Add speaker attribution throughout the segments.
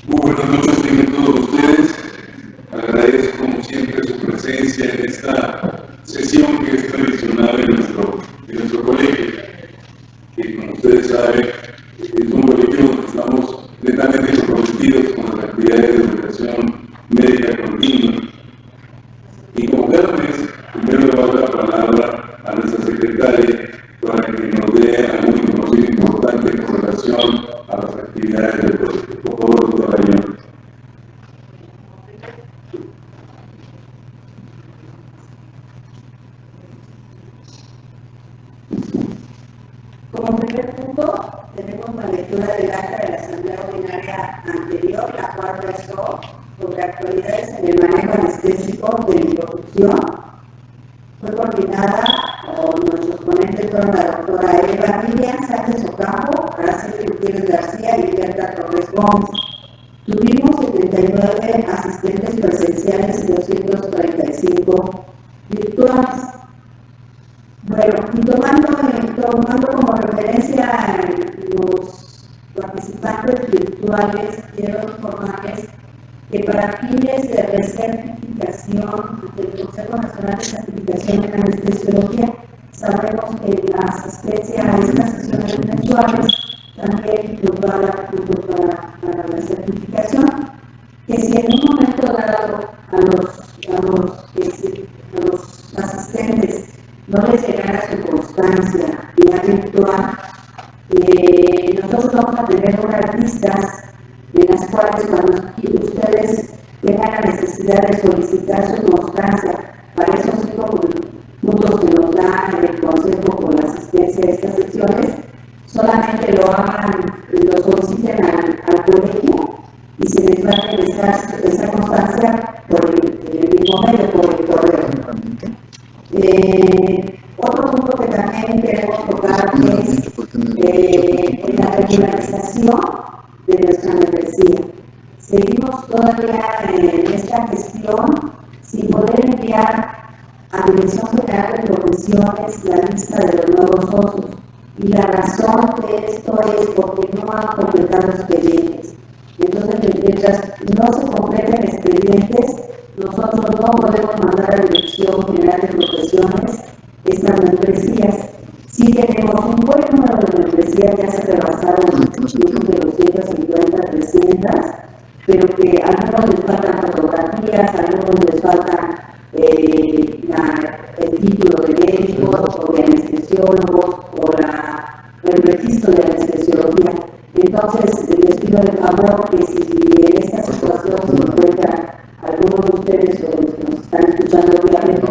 Speaker 1: Muy buenas noches tengan todos ustedes. Agradezco como siempre su presencia en esta sesión que es tradicional en nuestro colegio, que como ustedes saben es un colegio donde estamos netamente comprometidos con las actividades de educación médica continua. Y como cada mes, primero le voy a dar la palabra a nuestra secretaria para que nos dé alguna información importante con relación a las actividades del colegio. Por favor, doctora Ayón.
Speaker 2: Como primer punto, tenemos la lectura del acta de la Asamblea Ordinaria anterior, la cual versó sobre actualidades en el manejo anestésico de introducción. Fue coordinada por nuestros ponentes, fueron la doctora Eva Vivian Sánchez Ocampo, Araceli Gutiérrez García y Berta Torres Gómez. Tuvimos 79 asistentes presenciales y 235 virtuales. Bueno, y tomando como referencia los participantes virtuales, quiero informarles que para fines de recertificación del Consejo Nacional de Certificación en Anestesiología, sabemos que la asistencia a estas sesiones mensuales también nos va a dar puntos para la certificación, que si en un momento dado a los asistentes no les llegara su constancia vía virtual, nosotros vamos a tener unas listas en las cuales cuando ustedes tengan la necesidad de solicitar su constancia para esos 5 puntos que nos da el Consejo por la asistencia a estas sesiones, solamente lo soliciten al colegio y se les va a regresar esa constancia por el mismo medio, por el correo. Otro punto que también queremos tocar es la regularización de nuestra membresía. Seguimos todavía en esta gestión sin poder enviar a Dirección General de Profesiones la lista de los nuevos socios. Y la razón de esto es porque no han completado expedientes. Entonces, mientras no se completen expedientes, nosotros no podemos mandar a Dirección General de Profesiones estas membresías. Sí tenemos un buen número de membresías, ya se rebasaron incluso de 250 a 300, pero que a algunos les faltan fotografías, a algunos les faltan el título de médicos o de anestesiólogos o el registro de anestesiología. Entonces, les pido el favor que si en esta situación se encuentran algunos de ustedes o los que nos están escuchando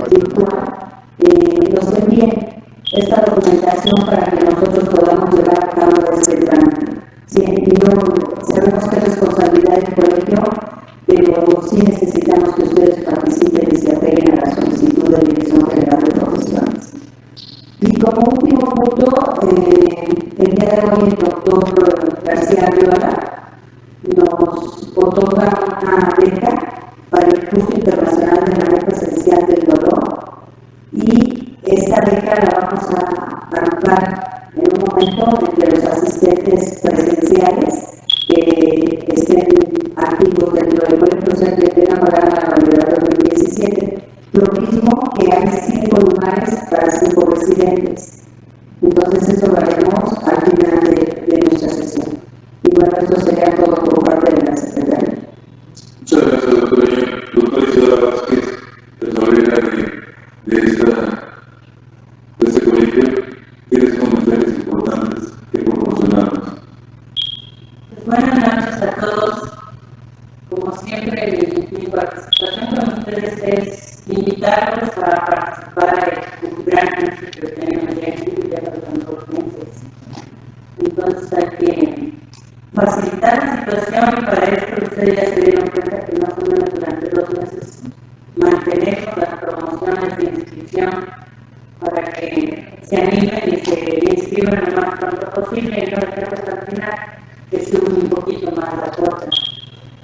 Speaker 2: virtual, nos envíen esta documentación para que nosotros podamos llevar a cabo este trámite. Sí, sabemos que es responsabilidad del colegio, pero sí necesitamos que ustedes participen y se apeguen a la solicitud de Dirección General de Profesiones. Y como último punto, el día de hoy el doctor García Arriola nos otorga una beca para el curso internacional de manejo esencial del dolor, y esta beca la vamos a arrojar en un momento entre los asistentes presenciales que estén activos dentro del colegio, o sea que tengan pagada la validad 2017. Lo mismo que hay 5 lugares para 5 residentes. Entonces eso lo haremos al final de nuestra sesión. Y bueno, esto sería todo por parte de la secretaria.
Speaker 1: Muchas gracias, doctora Isidora Vázquez, tesorera de este colegio. ¿Tienes comentarios importantes que proporcionarnos?
Speaker 3: Buenas noches a todos. Como siempre, mi participación con ustedes es invitarlos a participar en un gran curso que tenemos ya en ya faltan 2 meses. Entonces hay que facilitar la situación, y para esto ustedes ya se dieron cuenta que más o menos durante 2 meses mantenemos las promociones de inscripción para que se animen y se inscriban lo más pronto posible, y no dejemos al final que sube un poquito más la cuota.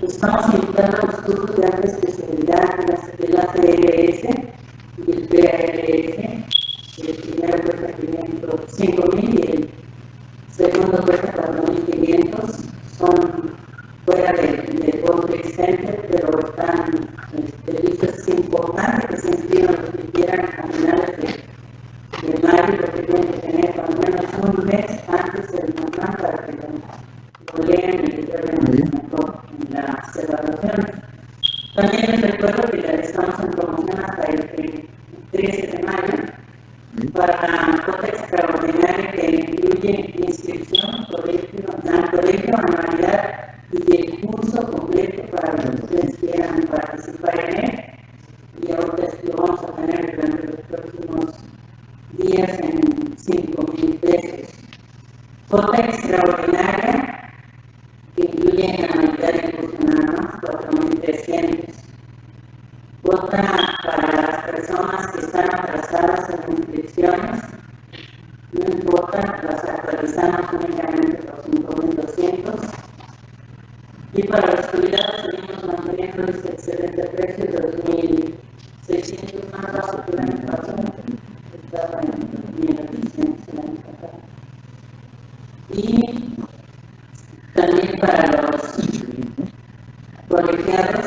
Speaker 3: Estamos invitando a los cursos de alta especialidad de la CLS y el PALS. El primero cuesta 5,000 y el segundo cuesta 4,500. Son fuera de de mayo, porque tienen que tener al menos un mes antes del manual para que lo lean y que vean mejor en las evaluaciones. También les recuerdo que ya estamos en promoción hasta el 13 de mayo para la cuota extraordinaria que incluye inscripción, colegio, anualidad y el curso completo para los que ustedes quieran participar en él. Y ahora lo vamos a tener durante los próximos días en 5,000 pesos. Cuota extraordinaria que incluye anualidad y curso nada más, 4,300. Cuota para las personas que están atrasadas en inscripciones, no importa, las actualizamos únicamente por 5,200. Y para los jubilados seguimos manteniendo este excelente precio de 2,600 más bajo que el año pasado, estaba en 1,800 el año pasado. Y también para los colegiados,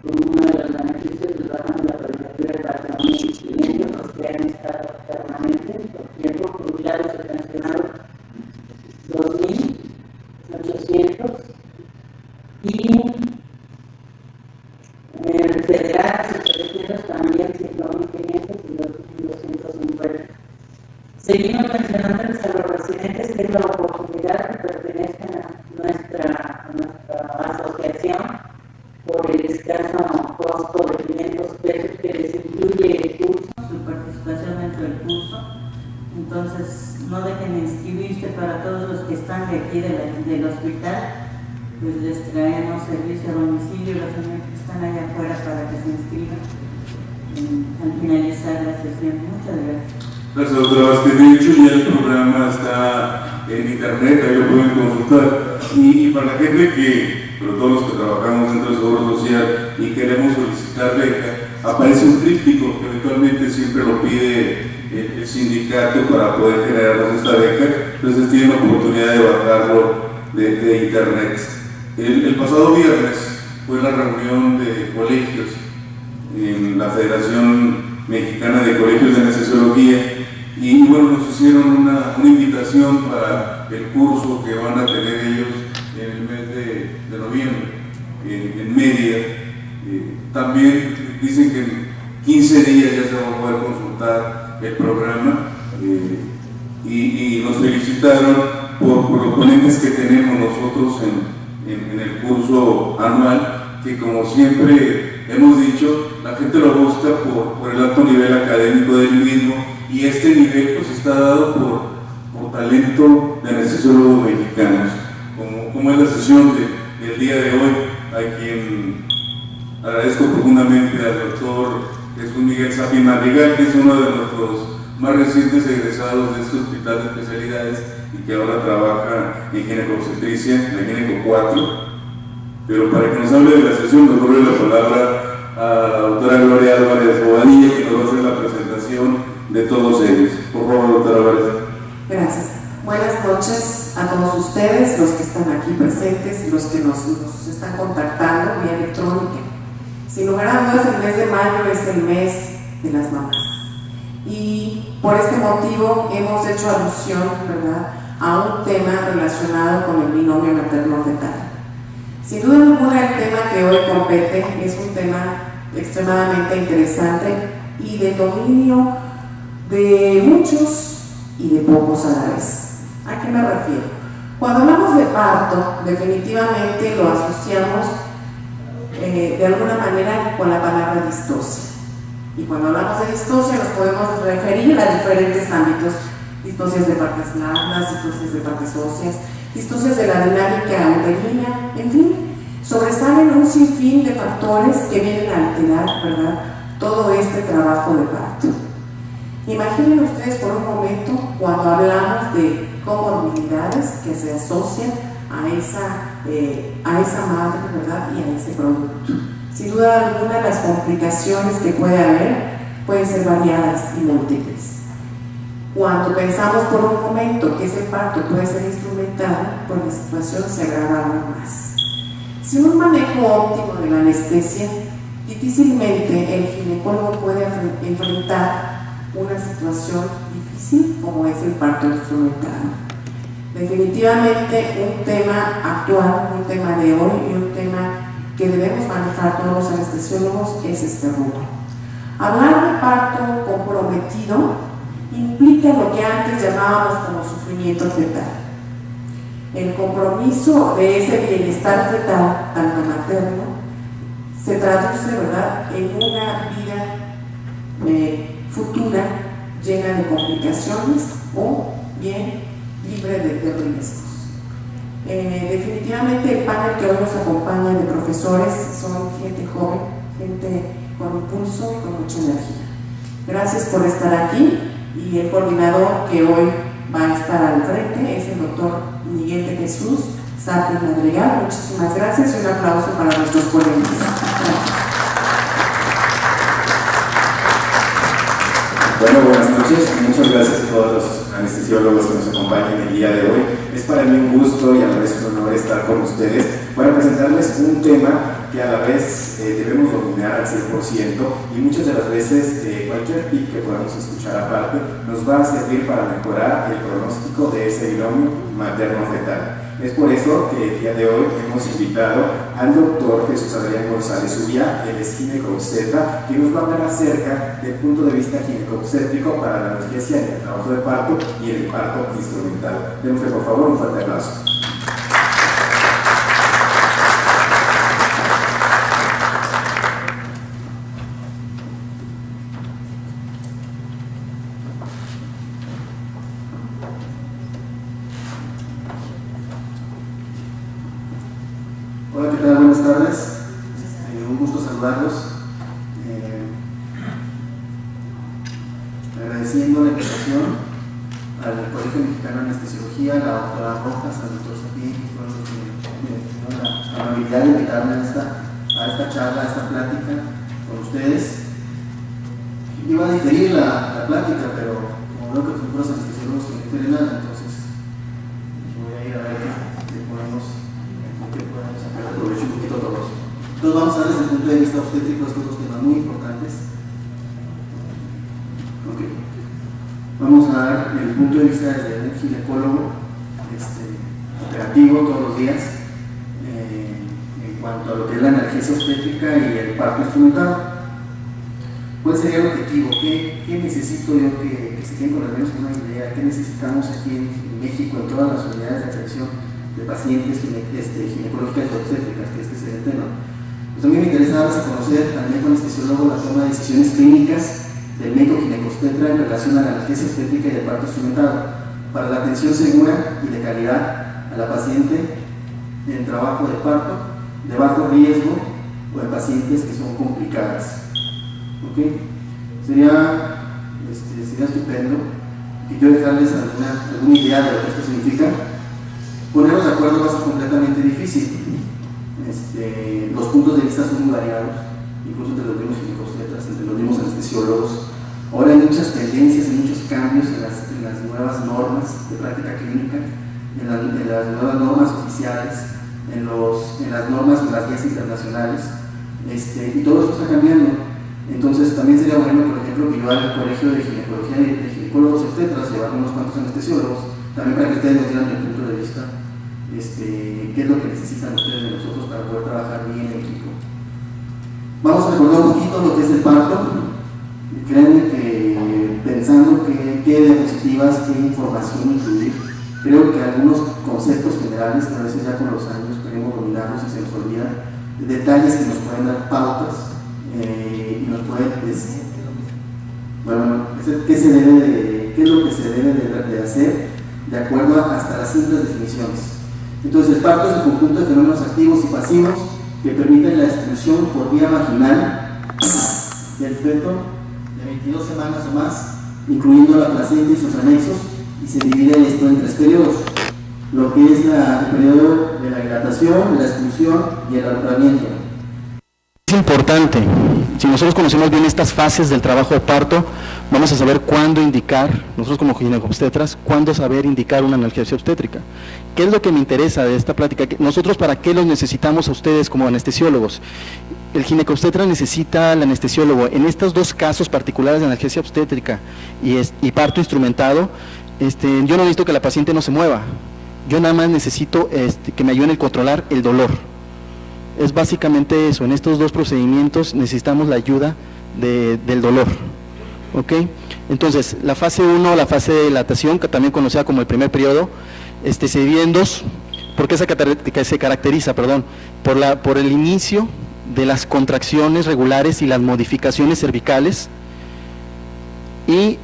Speaker 3: como uno de los beneficios, les bajan la colegiatura de 4,500, los que han estado permanentes por tiempo, jubilados y pensionados, 2,800. Y federados y colegiados también 5,500 y 2,250. Seguimos mencionándoles a los residentes que es la oportunidad que pertenezcan a nuestra asociación por el escaso costo de 500 pesos que les incluye el curso, su participación dentro del curso. Entonces, no dejen de inscribirse. Para todos los que están de aquí del hospital, pues les traemos servicio a domicilio, los señores que están allá afuera para que se inscriban al finalizar la sesión. Muchas gracias.
Speaker 1: Gracias, doctora Vázquez. De hecho, ya el programa está en internet, ahí lo pueden consultar. Y para la gente pero todos los que trabajamos dentro del Seguro Social y queremos solicitar beca, aparece un tríptico que habitualmente siempre lo pide el sindicato para poder generarnos esta beca. Entonces tienen la oportunidad de bajarlo de internet. El pasado viernes fue la reunión de colegios en la Federación Mexicana de Colegios de Anestesiología y bueno, nos hicieron una invitación para el curso que van a tener ellos en el mes de noviembre en Mérida. También dicen que en 15 días ya se va a poder consultar el programa y nos felicitaron por los ponentes que tenemos nosotros en el curso anual, que como siempre hemos dicho, la gente lo busca por el alto nivel académico del mismo, y este nivel pues está dado por talento de anestesiólogos mexicanos, como es la sesión del día de hoy, a quien agradezco profundamente al doctor Jesús Miguel Sapi Madrigal, que es uno de nuestros más recientes egresados de este hospital de especialidades y que ahora trabaja en ginecobstetricia, en la Gineco 4. Pero para que nos hable de la sesión, me doy la palabra a la doctora Gloria Álvarez Bobadilla, que nos va a hacer la presentación de todos ellos. Por favor, doctora Álvarez.
Speaker 4: Gracias. Buenas noches a todos ustedes, los que están aquí presentes, los que nos están contactando vía electrónica. Sin lugar a dudas, el mes de mayo es el mes de las mamás. Y por este motivo hemos hecho alusión, ¿verdad?, a un tema relacionado con el binomio materno-fetal. Sin duda alguna, el tema que hoy compete es un tema extremadamente interesante y de dominio de muchos y de pocos a la vez. ¿A qué me refiero? Cuando hablamos de parto, definitivamente lo asociamos de alguna manera con la palabra distosia. Y cuando hablamos de distosia nos podemos referir a diferentes ámbitos: distocias de partes blandas, distocias de partes óseas, distocias de la dinámica uterina, en fin, sobresalen un sinfín de factores que vienen a alterar, ¿verdad?, todo este trabajo de parto. Imaginen ustedes por un momento cuando hablamos de comorbilidades que se asocian a esa madre, ¿verdad?, y a ese producto. Sin duda alguna, las complicaciones que puede haber pueden ser variadas y múltiples. Cuando pensamos por un momento que ese parto puede ser instrumentado, pues la situación se agrava aún más. Sin un manejo óptimo de la anestesia, difícilmente el ginecólogo puede enfrentar una situación difícil como es el parto instrumental. Definitivamente un tema actual, un tema de hoy y un tema que debemos manejar todos los anestesiólogos es este rubro. Hablar de parto comprometido implica lo que antes llamábamos como sufrimiento fetal. El compromiso de ese bienestar fetal, tanto materno, se traduce, ¿verdad?, en una vida futura llena de complicaciones o bien libre de riesgos. Definitivamente el panel que hoy nos acompaña de profesores son gente joven, gente con impulso y con mucha energía. Gracias por estar aquí, y el coordinador que hoy va a estar al frente es el doctor Miguel de Jesús Sapri Madrigal. Muchísimas gracias y un aplauso para nuestros ponentes. Gracias.
Speaker 5: Bueno, buenas noches, muchas gracias a todos los anestesiólogos que nos acompañan el día de hoy. Es para mí un gusto y a la vez un honor estar con ustedes para presentarles un tema que a la vez debemos dominar al 100%, y muchas de las veces cualquier tip que podamos escuchar aparte nos va a servir para mejorar el pronóstico de ese binomio materno-fetal. Es por eso que el día de hoy hemos invitado al doctor Jesús Adrián González Uría, él es ginecobstetra, que nos va a hablar acerca del punto de vista ginecobstétrico para la analgesia en el trabajo de parto y en el parto instrumental. Démosle por favor un fuerte aplauso.
Speaker 6: Hola, ¿qué tal? Buenas tardes. Un gusto saludarlos. Agradeciendo la invitación al Colegio Mexicano de Anestesiología, a la doctora Rojas, al doctor Sapí, que fueron los que me dieron la amabilidad de invitarme a esta charla, a esta plática con ustedes. Iba a diferir la plática, pero como veo que son puros anestesiólogos que no diferen nada, entonces voy a ir a ver qué podemos sacar de provecho un poquito a todos. Entonces vamos a ver desde el punto de vista obstétrico estos dos temas muy importantes. Okay. Vamos a dar el punto de vista desde un ginecólogo operativo todos los días en cuanto a lo que es la analgesia obstétrica y el parto instrumental. ¿Cuál sería el objetivo? ¿Qué necesito yo que se queden con al menos una idea? ¿Qué necesitamos aquí en México, en todas las unidades de atención de pacientes ginecológicas y obstétricas, que este sería el tema? Pues a mí me interesa darles a conocer al médico anestesiólogo la toma de decisiones clínicas del médico ginecobstetra en relación a la analgesia obstétrica y el parto instrumental para la atención segura y de calidad a la paciente en trabajo de parto de bajo riesgo o en pacientes que son complicadas. ¿Okay? Sería estupendo que yo dejarles alguna idea de lo que esto significa. Ponernos de acuerdo va a ser completamente difícil. Los puntos de vista son muy variados, incluso entre los mismos ginecobstetras, entre los mismos anestesiólogos. Ahora hay muchas tendencias, hay muchos cambios en las nuevas normas de práctica clínica, en las nuevas normas oficiales, en las normas de las guías internacionales, y todo esto está cambiando. Entonces también sería bueno, por ejemplo, que yo al colegio de ginecología de ginecólogos obstetras llevar unos cuantos anestesiólogos, también para que ustedes nos dieran el punto de vista, qué es lo que necesitan ustedes de nosotros para poder trabajar bien en equipo. Vamos a recordar un poquito lo que es el parto. Créanme que pensando qué diapositivas, qué información incluir, creo que algunos conceptos generales que a veces ya con los años queremos dominarlos y se nos olvidan, detalles que nos pueden dar pautas y nos pueden decir, bueno, qué es lo que se debe de hacer de acuerdo hasta las simples definiciones. Entonces el parto es el conjunto de fenómenos activos y pasivos que permiten la expulsión por vía vaginal del feto de 22 semanas o más, incluyendo la placenta y sus anexos, y se divide esto en 3 periodos, lo que es el periodo de la dilatación, la expulsión y el alumbramiento.
Speaker 7: Es importante, si nosotros conocemos bien estas fases del trabajo de parto, vamos a saber cuándo indicar, nosotros como ginecobstetras, cuándo saber indicar una analgesia obstétrica. ¿Qué es lo que me interesa de esta plática? Nosotros, ¿para qué los necesitamos a ustedes como anestesiólogos? el ginecobstetra necesita al anestesiólogo. En estos dos casos particulares de analgesia obstétrica y parto instrumentado, yo no necesito que la paciente no se mueva, yo nada más necesito que me ayuden a controlar el dolor. Es básicamente eso. En estos dos procedimientos necesitamos la ayuda del dolor. ¿Ok? Entonces, la fase 1, la fase de dilatación, que también conocida como el primer periodo, se divide en dos, porque se caracteriza, por el inicio de las contracciones regulares y las modificaciones cervicales, y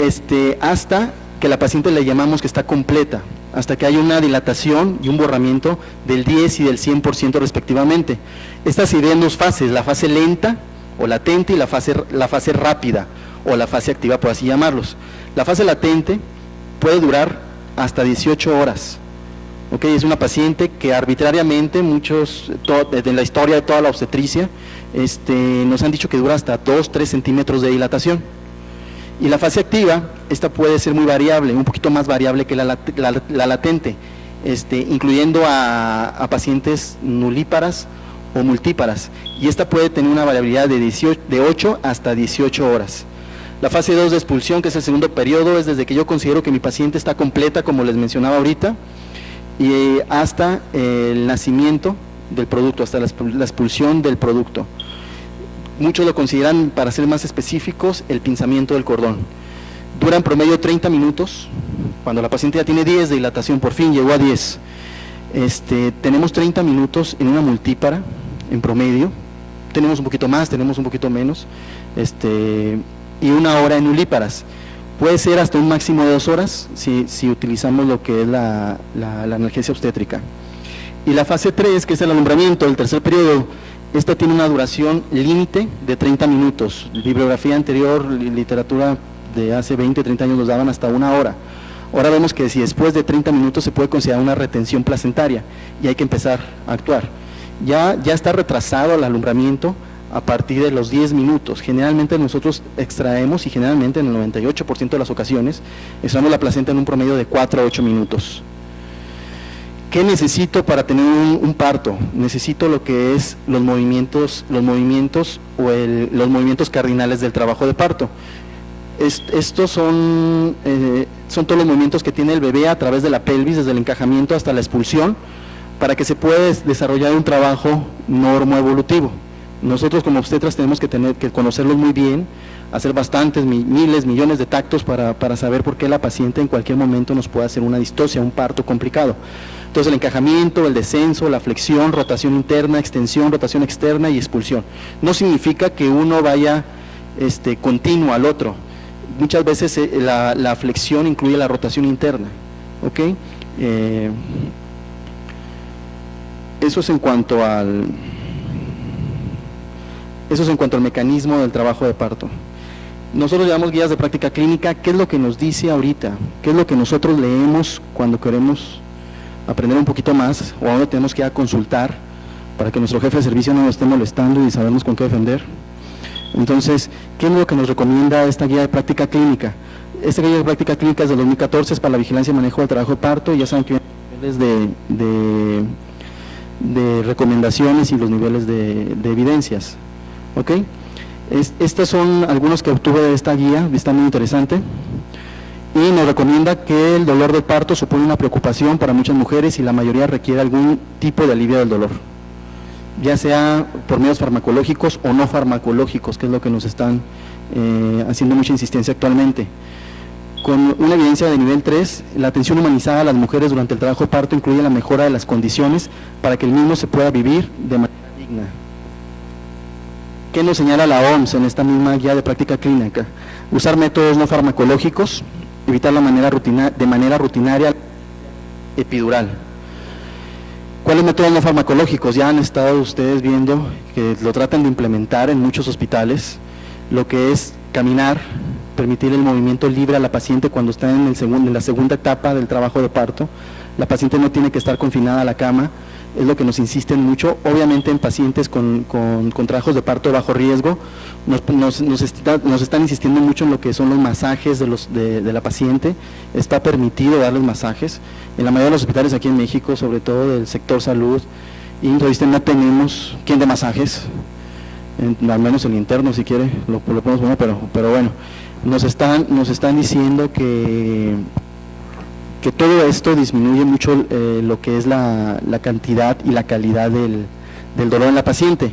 Speaker 7: hasta que la paciente le llamamos que está completa, hasta que hay una dilatación y un borramiento del 10 y del 100% respectivamente. Estas se dividen en dos fases, la fase lenta o latente y la fase rápida o la fase activa, por así llamarlos. La fase latente puede durar hasta 18 horas. ¿Okay? Es una paciente que arbitrariamente desde la historia de toda la obstetricia, nos han dicho que dura hasta 2-3 centímetros de dilatación. Y la fase activa, esta puede ser muy variable, un poquito más variable que la latente, incluyendo a pacientes nulíparas o multíparas, y esta puede tener una variabilidad de 8 hasta 18 horas. La fase 2 de expulsión, que es el segundo periodo, es desde que yo considero que mi paciente está completa, como les mencionaba ahorita, y hasta el nacimiento del producto, hasta la expulsión del producto. Muchos lo consideran, para ser más específicos, el pinzamiento del cordón. Dura en promedio 30 minutos, cuando la paciente ya tiene 10 de dilatación, por fin llegó a 10. Tenemos 30 minutos en una multípara, en promedio, tenemos un poquito más, tenemos un poquito menos, y 1 hora en nulíparas. Puede ser hasta un máximo de 2 horas, si utilizamos lo que es la analgesia obstétrica. Y la fase 3, que es el alumbramiento, el tercer periodo, esta tiene una duración límite de 30 minutos. Bibliografía anterior, literatura de hace 20, 30 años nos daban hasta 1 hora. Ahora vemos que si después de 30 minutos se puede considerar una retención placentaria y hay que empezar a actuar. Ya está retrasado el alumbramiento a partir de los 10 minutos. Generalmente nosotros extraemos, y generalmente en el 98% de las ocasiones, extraemos la placenta en un promedio de 4 a 8 minutos. ¿Qué necesito para tener un parto? Necesito lo que es los movimientos cardinales del trabajo de parto. Estos son todos los movimientos que tiene el bebé a través de la pelvis, desde el encajamiento hasta la expulsión, para que se pueda desarrollar un trabajo normoevolutivo. Nosotros como obstetras tenemos que conocerlos muy bien, hacer bastantes, miles, millones de tactos para saber por qué la paciente en cualquier momento nos puede hacer una distocia, un parto complicado. Entonces el encajamiento, el descenso, la flexión, rotación interna, extensión, rotación externa y expulsión. No significa que uno vaya continuo al otro. Muchas veces la flexión incluye la rotación interna. ¿Ok? Eso es en cuanto al mecanismo del trabajo de parto. Nosotros llevamos guías de práctica clínica. ¿Qué es lo que nos dice ahorita? ¿Qué es lo que nosotros leemos cuando queremos aprender un poquito más, o a dónde tenemos que ir a consultar para que nuestro jefe de servicio no nos esté molestando y sabemos con qué defender? Entonces, ¿qué es lo que nos recomienda esta guía de práctica clínica? Esta guía de práctica clínica es de 2014, es para la vigilancia y manejo del trabajo de parto, y ya saben que hay niveles de recomendaciones y los niveles de evidencias. ¿Ok? Estos son algunos que obtuve de esta guía, está muy interesante. Y nos recomienda que el dolor del parto supone una preocupación para muchas mujeres y la mayoría requiere algún tipo de alivio del dolor, ya sea por medios farmacológicos o no farmacológicos, que es lo que nos están haciendo mucha insistencia actualmente. Con una evidencia de nivel 3, la atención humanizada a las mujeres durante el trabajo de parto incluye la mejora de las condiciones para que el mismo se pueda vivir de manera digna. ¿Qué nos señala la OMS en esta misma guía de práctica clínica? Usar métodos no farmacológicos, evitar de manera rutinaria epidural. ¿Cuáles métodos no farmacológicos? Ya han estado ustedes viendo que lo tratan de implementar en muchos hospitales, lo que es caminar, permitir el movimiento libre a la paciente cuando está en la segunda etapa del trabajo de parto. La paciente no tiene que estar confinada a la cama, es lo que nos insisten mucho. Obviamente en pacientes con trabajos de parto de bajo riesgo, nos están insistiendo mucho en lo que son los masajes de la paciente. Está permitido darles masajes. En la mayoría de los hospitales aquí en México, sobre todo del sector salud, y no tenemos quien de masajes. al menos el interno si quiere, lo podemos poner, pero bueno, nos están diciendo que todo esto disminuye mucho lo que es la cantidad y la calidad del dolor en la paciente.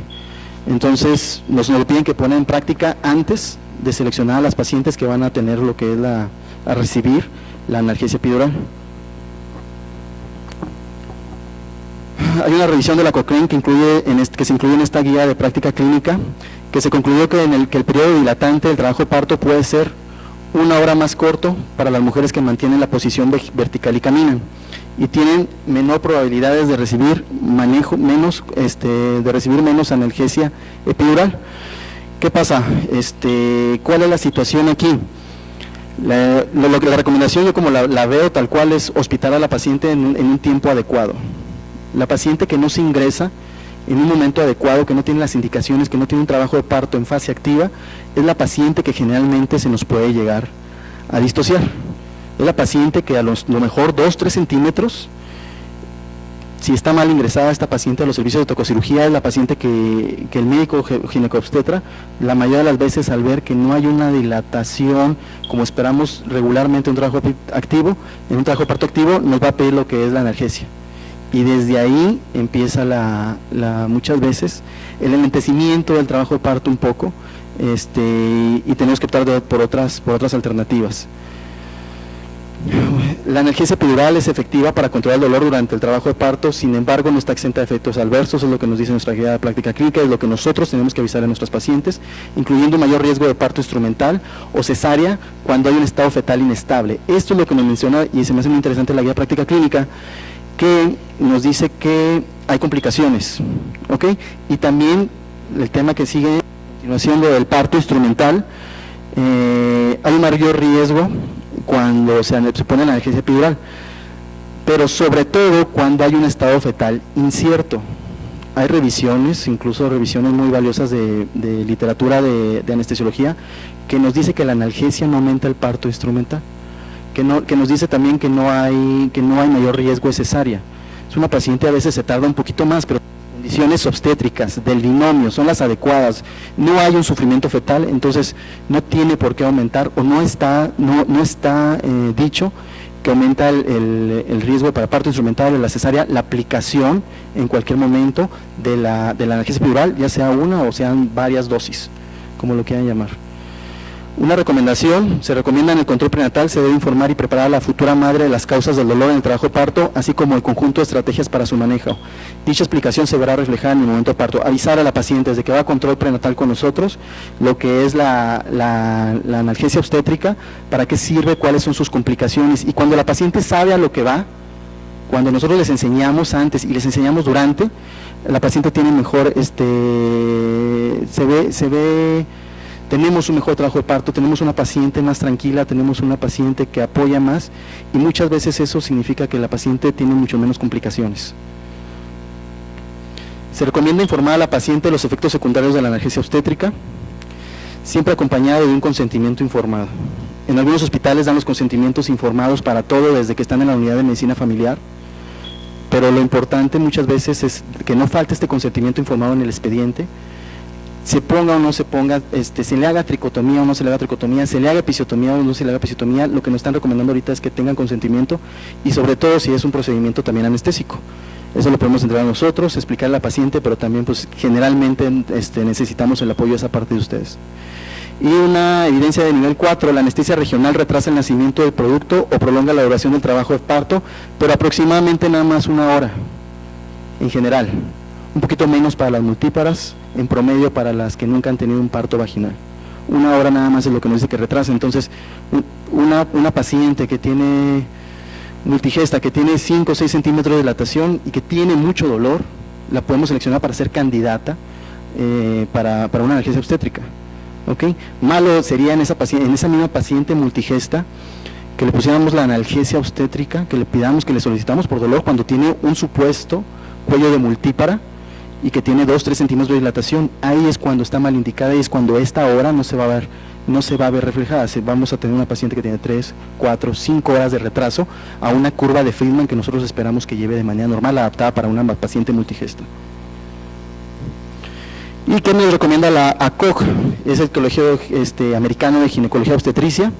Speaker 7: Entonces nos lo piden que poner en práctica antes de seleccionar a las pacientes que van a tener lo que es a recibir la analgesia epidural. Hay una revisión de la Cochrane que se incluye en esta guía de práctica clínica, que se concluyó que el periodo dilatante del trabajo de parto puede ser 1 hora más corto para las mujeres que mantienen la posición vertical y caminan, y tienen menor probabilidades de recibir menos analgesia epidural. ¿Qué pasa? ¿Cuál es la situación aquí? La recomendación, yo como la veo tal cual, es hospitalar a la paciente en un tiempo adecuado. La paciente que no se ingresa en un momento adecuado, que no tiene las indicaciones, que no tiene un trabajo de parto en fase activa, es la paciente que generalmente se nos puede llegar a distociar. Es la paciente que a lo mejor 2-3 centímetros, si está mal ingresada esta paciente a los servicios de tococirugía, es la paciente que el médico ginecobstetra, la mayoría de las veces, al ver que no hay una dilatación como esperamos regularmente en un trabajo activo, en un trabajo de parto activo, nos va a pedir lo que es la analgesia. Y desde ahí empieza muchas veces el enlentecimiento del trabajo de parto un poco, y tenemos que optar por otras alternativas. La analgesia epidural es efectiva para controlar el dolor durante el trabajo de parto, sin embargo no está exenta de efectos adversos, es lo que nos dice nuestra guía de práctica clínica, es lo que nosotros tenemos que avisar a nuestros pacientes, incluyendo mayor riesgo de parto instrumental o cesárea cuando hay un estado fetal inestable. Esto es lo que nos menciona, y se me hace muy interesante la guía de práctica clínica, que nos dice que hay complicaciones, ¿ok? Y también el tema que sigue a continuación, lo del parto instrumental, hay un mayor riesgo cuando se pone la analgesia epidural, pero sobre todo cuando hay un estado fetal incierto. Hay revisiones, incluso revisiones muy valiosas de literatura de anestesiología, que nos dice que la analgesia no aumenta el parto instrumental. Que nos dice también que no hay mayor riesgo de cesárea. Es una paciente, a veces se tarda un poquito más, pero las condiciones obstétricas del binomio son las adecuadas, no hay un sufrimiento fetal, entonces no tiene por qué aumentar, o no está dicho que aumenta el riesgo para parto instrumental de la cesárea, la aplicación en cualquier momento de la analgesia epidural, ya sea una o sean varias dosis, como lo quieran llamar. Una recomendación: se recomienda en el control prenatal, se debe informar y preparar a la futura madre de las causas del dolor en el trabajo de parto, así como el conjunto de estrategias para su manejo. Dicha explicación se verá reflejada en el momento de parto. Avisar a la paciente desde que va a control prenatal con nosotros lo que es la analgesia obstétrica, para qué sirve, cuáles son sus complicaciones, y cuando la paciente sabe a lo que va, cuando nosotros les enseñamos antes y les enseñamos durante, la paciente tiene mejor, tenemos un mejor trabajo de parto, tenemos una paciente más tranquila, tenemos una paciente que apoya más, y muchas veces eso significa que la paciente tiene mucho menos complicaciones. Se recomienda informar a la paciente de los efectos secundarios de la analgesia obstétrica, siempre acompañada de un consentimiento informado. En algunos hospitales dan los consentimientos informados para todo, desde que están en la unidad de medicina familiar, pero lo importante muchas veces es que no falte este consentimiento informado en el expediente. Se ponga o no se ponga, se le haga tricotomía o no se le haga tricotomía, se le haga episiotomía o no se le haga episiotomía, lo que nos están recomendando ahorita es que tengan consentimiento, y sobre todo si es un procedimiento también anestésico. Eso lo podemos entregar nosotros, explicarle a la paciente, pero también pues generalmente necesitamos el apoyo de esa parte de ustedes. Y una evidencia de nivel 4, la anestesia regional retrasa el nacimiento del producto o prolonga la duración del trabajo de parto, pero aproximadamente nada más 1 hora en general. Un poquito menos para las multíparas, en promedio para las que nunca han tenido un parto vaginal. 1 hora nada más es lo que nos dice que retrasa. Entonces, una paciente que tiene multigesta, que tiene 5 o 6 centímetros de dilatación y que tiene mucho dolor, la podemos seleccionar para ser candidata para una analgesia obstétrica. ¿Okay? Malo sería en esa misma paciente multigesta que le pusiéramos la analgesia obstétrica, que le solicitamos por dolor cuando tiene un supuesto cuello de multípara y que tiene 2-3 centímetros de dilatación. Ahí es cuando está mal indicada, y es cuando esta hora no se va a ver reflejada. Vamos a tener una paciente que tiene 3, 4, 5 horas de retraso a una curva de Friedman que nosotros esperamos que lleve de manera normal, adaptada para una paciente multigesta. ¿Y qué nos recomienda la ACOG? Es el Colegio Americano de Ginecología Obstetricia,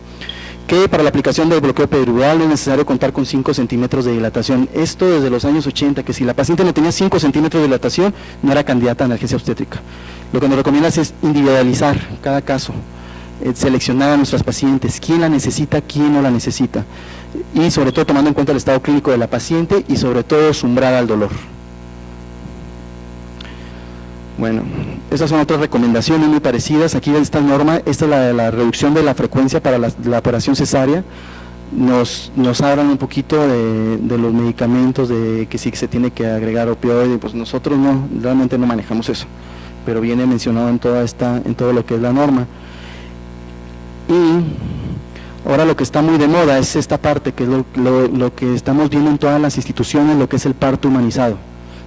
Speaker 7: que para la aplicación del bloqueo peridural es necesario contar con 5 centímetros de dilatación. Esto desde los años 80, que si la paciente no tenía 5 centímetros de dilatación, no era candidata a analgesia obstétrica. Lo que nos recomienda es individualizar cada caso, seleccionar a nuestras pacientes, quién la necesita, quién no la necesita, y sobre todo tomando en cuenta el estado clínico de la paciente y sobre todo su umbral al dolor. Bueno, esas son otras recomendaciones muy parecidas. Aquí esta norma, esta es la reducción de la frecuencia para la operación cesárea. Nos hablan un poquito de los medicamentos, de que sí que se tiene que agregar opioide. Pues nosotros no, realmente no manejamos eso, pero viene mencionado en todo lo que es la norma. Y ahora lo que está muy de moda es esta parte, que es lo que estamos viendo en todas las instituciones, lo que es el parto humanizado.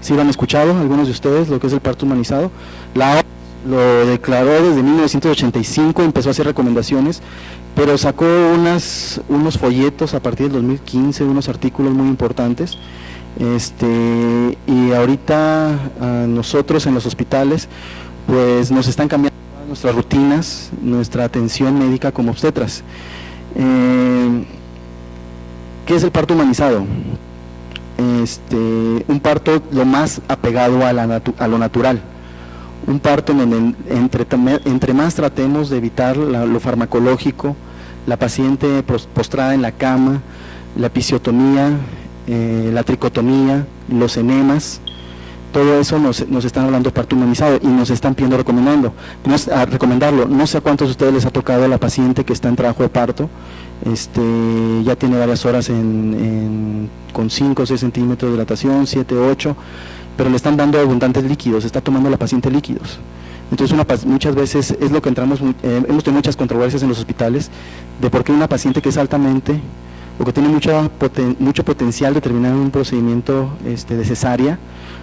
Speaker 7: ¿Sí lo han escuchado algunos de ustedes, lo que es el parto humanizado? La OMS lo declaró desde 1985, empezó a hacer recomendaciones, pero sacó unos folletos a partir del 2015, unos artículos muy importantes, y ahorita nosotros en los hospitales pues nos están cambiando nuestras rutinas, nuestra atención médica como obstetras. ¿Qué es el parto humanizado? Un parto lo más apegado a lo natural, un parto en donde entre más tratemos de evitar lo farmacológico, la paciente postrada en la cama, la episiotomía, la tricotomía, los enemas, todo eso nos están hablando de parto humanizado y nos están pidiendo recomendarlo. No sé a cuántos de ustedes les ha tocado a la paciente que está en trabajo de parto, ya tiene varias horas con 5 o 6 centímetros de dilatación, 7, 8, pero le están dando abundantes líquidos, está tomando la paciente líquidos. Entonces muchas veces es lo que hemos tenido muchas controversias en los hospitales de por qué una paciente que es altamente o que tiene mucho potencial de terminar un procedimiento de cesárea,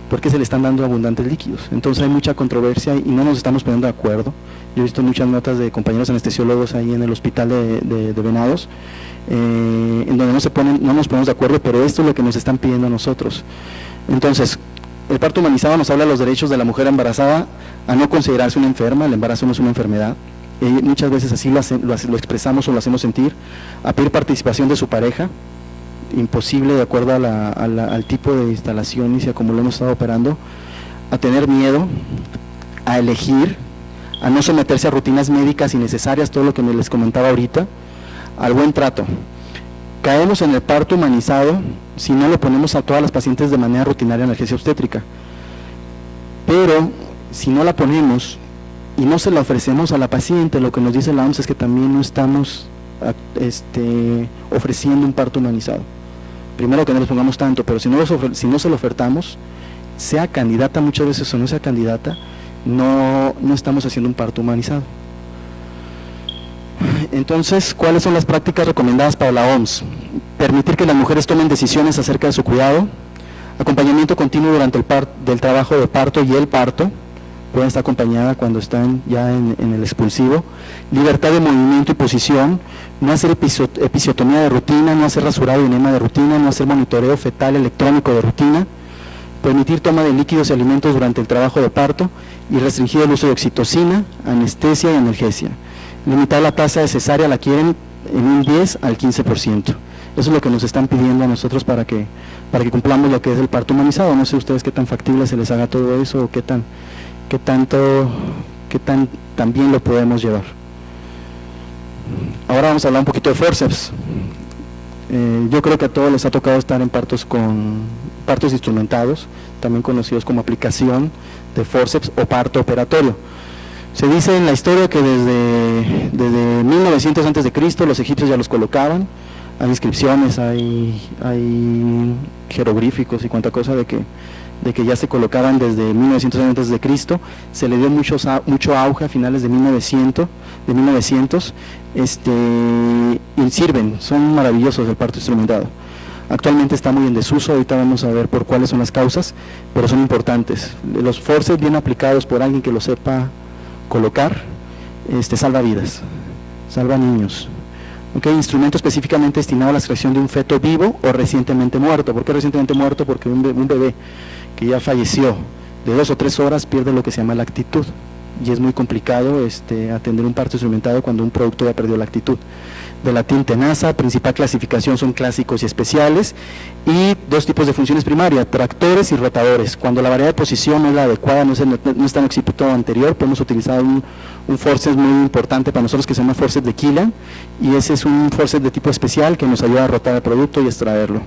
Speaker 7: porque se le están dando abundantes líquidos. Entonces hay mucha controversia y no nos estamos poniendo de acuerdo. Yo he visto muchas notas de compañeros anestesiólogos ahí en el hospital de Venados, en donde no nos ponemos de acuerdo, pero esto es lo que nos están pidiendo a nosotros. Entonces, el parto humanizado nos habla de los derechos de la mujer embarazada a no considerarse una enferma. El embarazo no es una enfermedad. Muchas veces así lo expresamos o lo hacemos sentir, a pedir participación de su pareja, imposible de acuerdo al tipo de instalaciones y a cómo lo hemos estado operando, a tener miedo, a elegir, a no someterse a rutinas médicas innecesarias, todo lo que les comentaba ahorita, al buen trato. Caemos en el parto humanizado si no lo ponemos a todas las pacientes de manera rutinaria en analgesia obstétrica, pero si no la ponemos y no se la ofrecemos a la paciente, lo que nos dice la OMS es que también no estamos ofreciendo un parto humanizado. Primero que no les pongamos tanto, pero si no se lo ofertamos, sea candidata muchas veces o no sea candidata, no estamos haciendo un parto humanizado. Entonces, ¿cuáles son las prácticas recomendadas para la OMS? Permitir que las mujeres tomen decisiones acerca de su cuidado, acompañamiento continuo durante del trabajo de parto y el parto, pueden estar acompañada cuando están ya en el expulsivo, libertad de movimiento y posición, no hacer episiotomía de rutina, no hacer rasurado y enema de rutina, no hacer monitoreo fetal electrónico de rutina, permitir toma de líquidos y alimentos durante el trabajo de parto y restringir el uso de oxitocina, anestesia y analgesia. Limitar la tasa de cesárea, la quieren en un 10 al 15%. Eso es lo que nos están pidiendo a nosotros para que cumplamos lo que es el parto humanizado. No sé ustedes qué tan factible se les haga todo eso o qué tan bien lo podemos llevar. Ahora vamos a hablar un poquito de forceps. Yo creo que a todos les ha tocado estar en partos instrumentados, también conocidos como aplicación de forceps o parto operatorio. Se dice en la historia que desde 1900 a.C. los egipcios ya los colocaban. Hay inscripciones, hay jeroglíficos y cuánta cosa de que ya se colocaban desde 1900 antes de Cristo. Se le dio mucho auge a finales de 1900 y sirven, son maravillosos el parto instrumentado. Actualmente está muy en desuso, ahorita vamos a ver por cuáles son las causas, pero son importantes. Los forceps bien aplicados por alguien que lo sepa colocar, salva vidas, salva niños. Instrumento específicamente destinado a la extracción de un feto vivo o recientemente muerto. ¿Por qué recientemente muerto? Porque un bebé que ya falleció de 2 o 3 horas pierde lo que se llama la actitud, y es muy complicado atender un parto instrumentado cuando un producto ya perdió la actitud. De latín tenaza, principal clasificación son clásicos y especiales, y 2 tipos de funciones primarias, tractores y rotadores. Cuando la variedad de posición no es la adecuada, no está en occipito anterior, podemos utilizar un forceps muy importante para nosotros que se llama forceps de Killian, y ese es un forceps de tipo especial que nos ayuda a rotar el producto y extraerlo.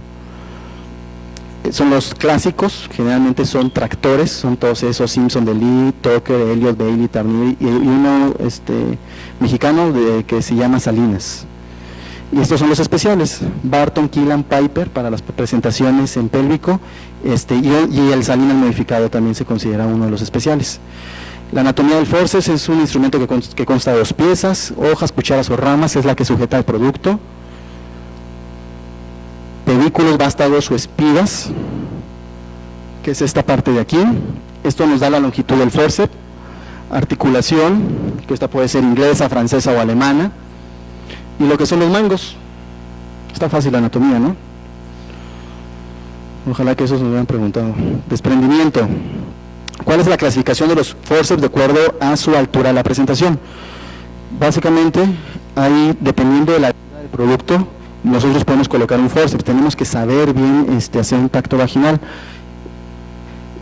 Speaker 7: Son los clásicos, generalmente son tractores, son todos esos, Simpson de Lee, Tucker, Elliott, Bailey, Tarnier, y uno mexicano que se llama Salinas. Y estos son los especiales, Barton, Killian, Piper para las presentaciones en pélvico, y el Salinas modificado también se considera uno de los especiales. La anatomía del forceps es un instrumento que consta de 2 piezas, hojas, cucharas o ramas, es la que sujeta el producto, pedículos, vástagos o espigas, que es esta parte de aquí. Esto nos da la longitud del forceps, articulación, que esta puede ser inglesa, francesa o alemana, y lo que son los mangos. Está fácil la anatomía, ¿no? Ojalá que esos nos hubieran preguntado. Desprendimiento. ¿Cuál es la clasificación de los forceps de acuerdo a su altura de la presentación? Básicamente, ahí, dependiendo de la altura del producto, nosotros podemos colocar un forceps. Tenemos que saber bien hacer un tacto vaginal.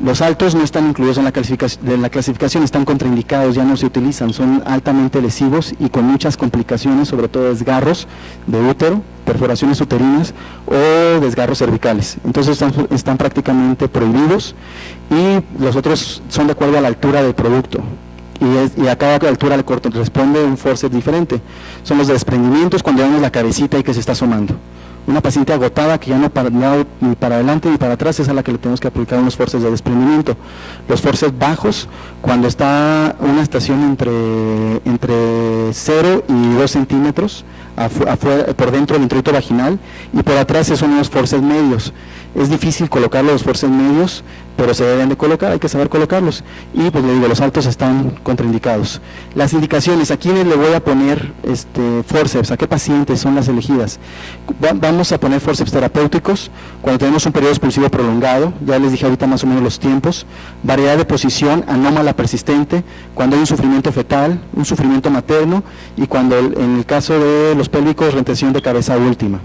Speaker 7: Los altos no están incluidos en la clasificación, están contraindicados, ya no se utilizan, son altamente lesivos y con muchas complicaciones, sobre todo desgarros de útero, perforaciones uterinas o desgarros cervicales. Entonces están prácticamente prohibidos, y los otros son de acuerdo a la altura del producto. Y a cada altura le corresponde un forceps diferente. Son los de desprendimientos, cuando vemos la cabecita y que se está asomando. Una paciente agotada que ya no para ni para adelante ni para atrás, es a la que le tenemos que aplicar unos forceps de desprendimiento. Los forceps bajos, cuando está una estación entre 0 y 2 centímetros afuera, por dentro del introito vaginal, y por atrás son unos forceps medios. Es difícil colocar los forceps medios, pero se deben de colocar, hay que saber colocarlos. Y pues le digo, los altos están contraindicados. Las indicaciones, ¿a quiénes le voy a poner forceps? ¿A qué pacientes son las elegidas? Vamos a poner forceps terapéuticos cuando tenemos un periodo expulsivo prolongado, ya les dije ahorita más o menos los tiempos, variedad de posición anómala persistente, cuando hay un sufrimiento fetal, un sufrimiento materno, y cuando en el caso de los pélvicos, retención de cabeza última.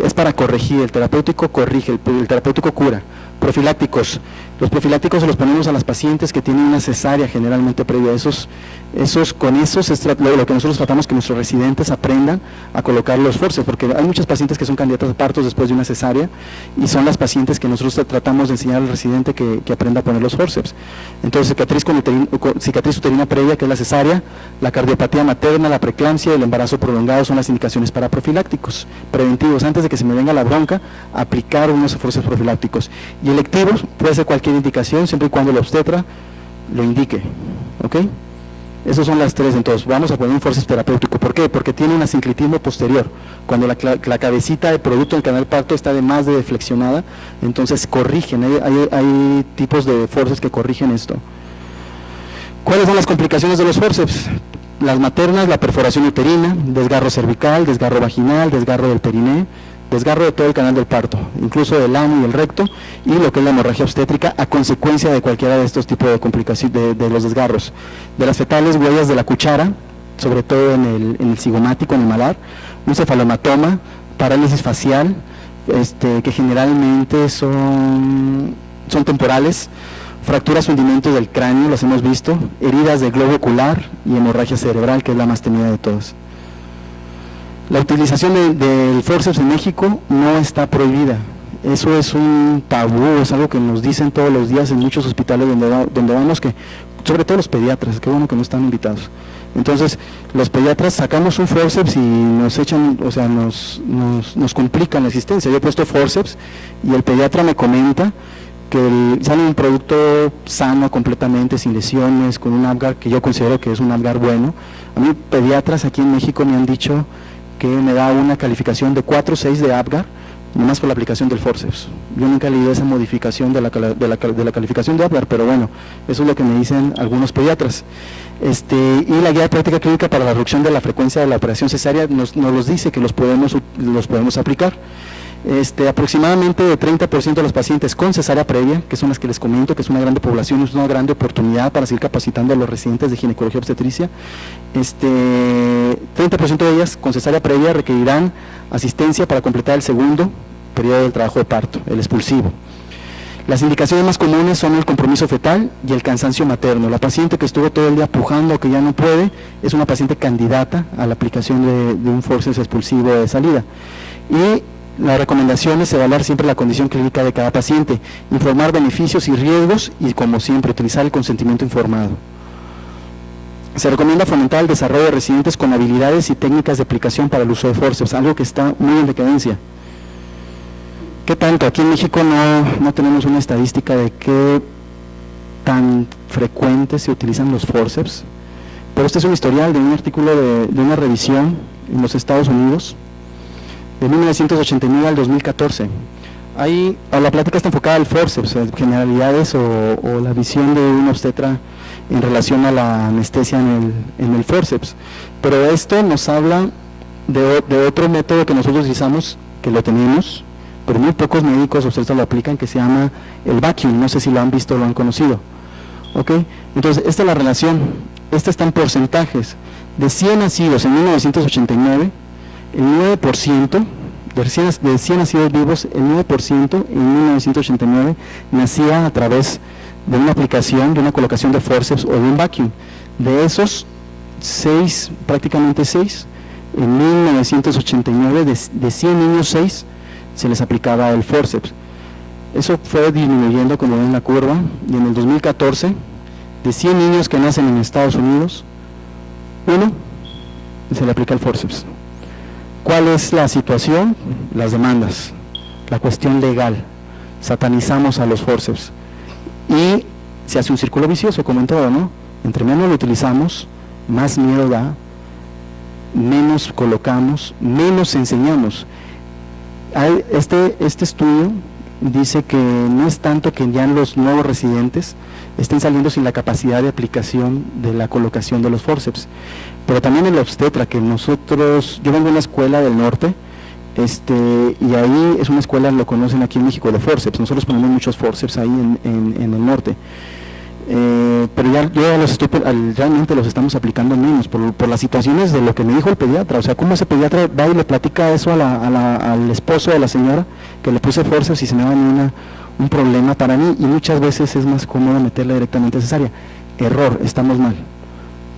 Speaker 7: Es para corregir, el terapéutico corrige, el terapéutico cura. Profilácticos, los profilácticos se los ponemos a las pacientes que tienen una cesárea generalmente previa. Con esos es lo que nosotros tratamos, que nuestros residentes aprendan a colocar los forceps, porque hay muchas pacientes que son candidatas a partos después de una cesárea, y son las pacientes que nosotros tratamos de enseñar al residente que aprenda a poner los forceps. Entonces, cicatriz uterina previa, que es la cesárea, la cardiopatía materna, la preeclampsia y el embarazo prolongado son las indicaciones para profilácticos preventivos. Antes de que se me venga la bronca, aplicar unos forceps profilácticos. Y electivos, puede ser cualquier indicación, siempre y cuando el obstetra lo indique, ¿ok? Esas son las 3, entonces vamos a poner un forceps terapéutico. ¿Por qué? Porque tiene un asinclitismo posterior. Cuando la cabecita del producto del canal parto está de más de flexionada, entonces corrigen, hay tipos de forceps que corrigen esto. ¿Cuáles son las complicaciones de los forceps? Las maternas, la perforación uterina, desgarro cervical, desgarro vaginal, desgarro del periné, desgarro de todo el canal del parto, incluso del ano y el recto, y lo que es la hemorragia obstétrica a consecuencia de cualquiera de estos tipos de complicaciones de los desgarros. De las fetales, huellas de la cuchara, sobre todo en el cigomático, en el malar, un cefalomatoma, parálisis facial, que generalmente son temporales, fracturas, hundimientos del cráneo, los hemos visto, heridas del globo ocular y hemorragia cerebral, que es la más temida de todas. La utilización del forceps en México no está prohibida. Eso es un tabú, es algo que nos dicen todos los días en muchos hospitales donde vamos, que sobre todo los pediatras, qué bueno que no están invitados. Entonces, los pediatras sacamos un forceps y nos echan, o sea, nos complican la existencia. Yo he puesto forceps y el pediatra me comenta que sale un producto sano completamente, sin lesiones, con un Apgar que yo considero que es un Apgar bueno. A mí pediatras aquí en México me han dicho que me da una calificación de 4 o 6 de Apgar, nomás por la aplicación del forceps. Yo nunca he leído esa modificación de la calificación de Apgar, pero bueno, eso es lo que me dicen algunos pediatras. Y la guía de práctica clínica para la reducción de la frecuencia de la operación cesárea nos dice que los podemos aplicar. Aproximadamente de 30% de los pacientes con cesárea previa, que son las que les comento, que es una grande población, es una grande oportunidad para seguir capacitando a los residentes de ginecología obstetricia. 30% de ellas con cesárea previa requerirán asistencia para completar el segundo periodo del trabajo de parto, el expulsivo. Las indicaciones más comunes son el compromiso fetal y el cansancio materno. La paciente que estuvo todo el día pujando, que ya no puede, es una paciente candidata a la aplicación de un forceps expulsivo de salida. Y la recomendación es evaluar siempre la condición clínica de cada paciente, informar beneficios y riesgos y, como siempre, utilizar el consentimiento informado. Se recomienda fomentar el desarrollo de residentes con habilidades y técnicas de aplicación para el uso de forceps, algo que está muy en decadencia. ¿Qué tanto? Aquí en México no tenemos una estadística de qué tan frecuentes se utilizan los forceps, pero este es un historial de un artículo de una revisión en los Estados Unidos, de 1989 al 2014. Ahí la plática está enfocada al forceps, generalidades o la visión de un obstetra en relación a la anestesia en el forceps, pero esto nos habla de otro método que nosotros utilizamos, que lo tenemos, pero muy pocos médicos obstetras lo aplican, que se llama el vacuum. No sé si lo han visto o lo han conocido. ¿Ok? Entonces, esta es la relación. Esta está en porcentajes. De 100 nacidos en 1989, el 9%, de 100 nacidos vivos, el 9% en 1989 nacía a través de una aplicación, de una colocación de forceps o de un vacuum. De esos 6, prácticamente 6, en 1989, de 100 niños, 6 se les aplicaba el forceps. Eso fue disminuyendo, como ven en la curva, y en el 2014, de 100 niños que nacen en Estados Unidos, 1 se le aplica el forceps. ¿Cuál es la situación? Las demandas, la cuestión legal. Satanizamos a los forceps y se hace un círculo vicioso, como en todo, ¿no? Entre menos lo utilizamos, más miedo da, menos colocamos, menos enseñamos. Este estudio dice que no es tanto que ya los nuevos residentes estén saliendo sin la capacidad de aplicación de la colocación de los forceps, pero también el obstetra, que yo vengo de una escuela del norte, y ahí es una escuela, lo conocen aquí en México, de forceps. Nosotros ponemos muchos forceps ahí en el norte, pero realmente los estamos aplicando menos por las situaciones de lo que me dijo el pediatra. O sea, cómo ese pediatra va y le platica eso al esposo de la señora, que le puse forceps y se me va un problema para mí, y muchas veces es más cómodo meterla directamente cesárea. Error, estamos mal.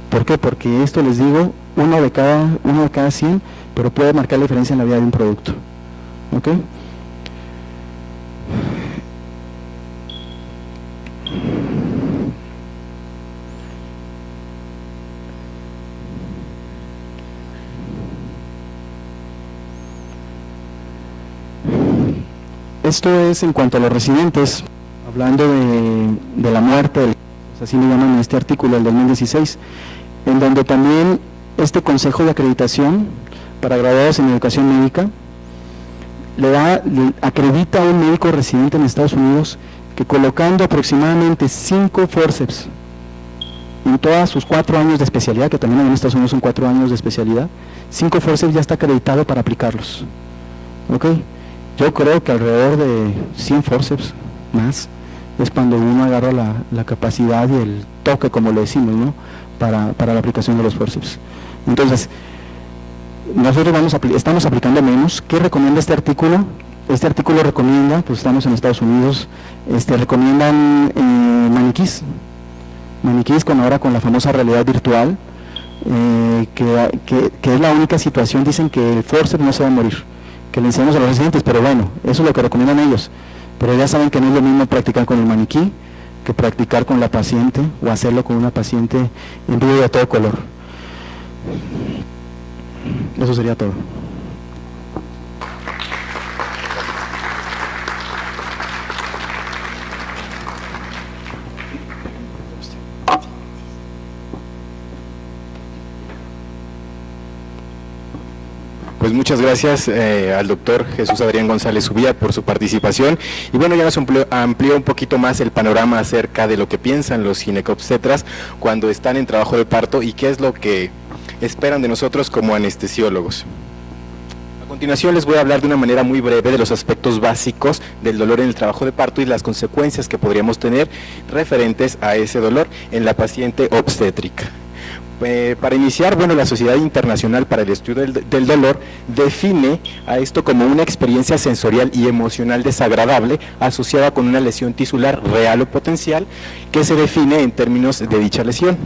Speaker 7: ¿Por qué? Porque esto, les digo, uno de cada 100, pero puede marcar la diferencia en la vida de un producto. ¿Ok? Esto es en cuanto a los residentes, hablando de la muerte, así le llaman en este artículo del 2016, en donde también este Consejo de Acreditación para Graduados en Educación Médica acredita a un médico residente en Estados Unidos que, colocando aproximadamente 5 forceps en todas sus 4 años de especialidad, que también en Estados Unidos son 4 años de especialidad, 5 forceps ya está acreditado para aplicarlos. ¿Ok? Yo creo que alrededor de 100 forceps más es cuando uno agarra la capacidad y el toque, como le decimos, ¿no? para la aplicación de los forceps. Entonces, nosotros estamos aplicando menos. ¿Qué recomienda este artículo? Este artículo recomienda, pues estamos en Estados Unidos, recomiendan maniquís con la famosa realidad virtual, que es la única situación. Dicen que el forceps no se va a morir, que le enseñamos a los residentes, pero bueno, eso es lo que recomiendan ellos. Pero ya saben que no es lo mismo practicar con el maniquí que practicar con la paciente, o hacerlo con una paciente en vivo y a todo color. Eso sería todo.
Speaker 5: Pues muchas gracias al doctor Jesús Adrián González Subía por su participación, y bueno, ya nos amplió un poquito más el panorama acerca de lo que piensan los ginecobstetras cuando están en trabajo de parto y qué es lo que esperan de nosotros como anestesiólogos.
Speaker 8: continuación les voy a hablar de una manera muy breve de los aspectos básicos del dolor en el trabajo de parto y las consecuencias que podríamos tener referentes a ese dolor en la paciente obstétrica. Para iniciar, bueno, la Sociedad Internacional para el Estudio del Dolor define a esto como una experiencia sensorial y emocional desagradable asociada con una lesión tisular real o potencial que se define en términos de dicha lesión.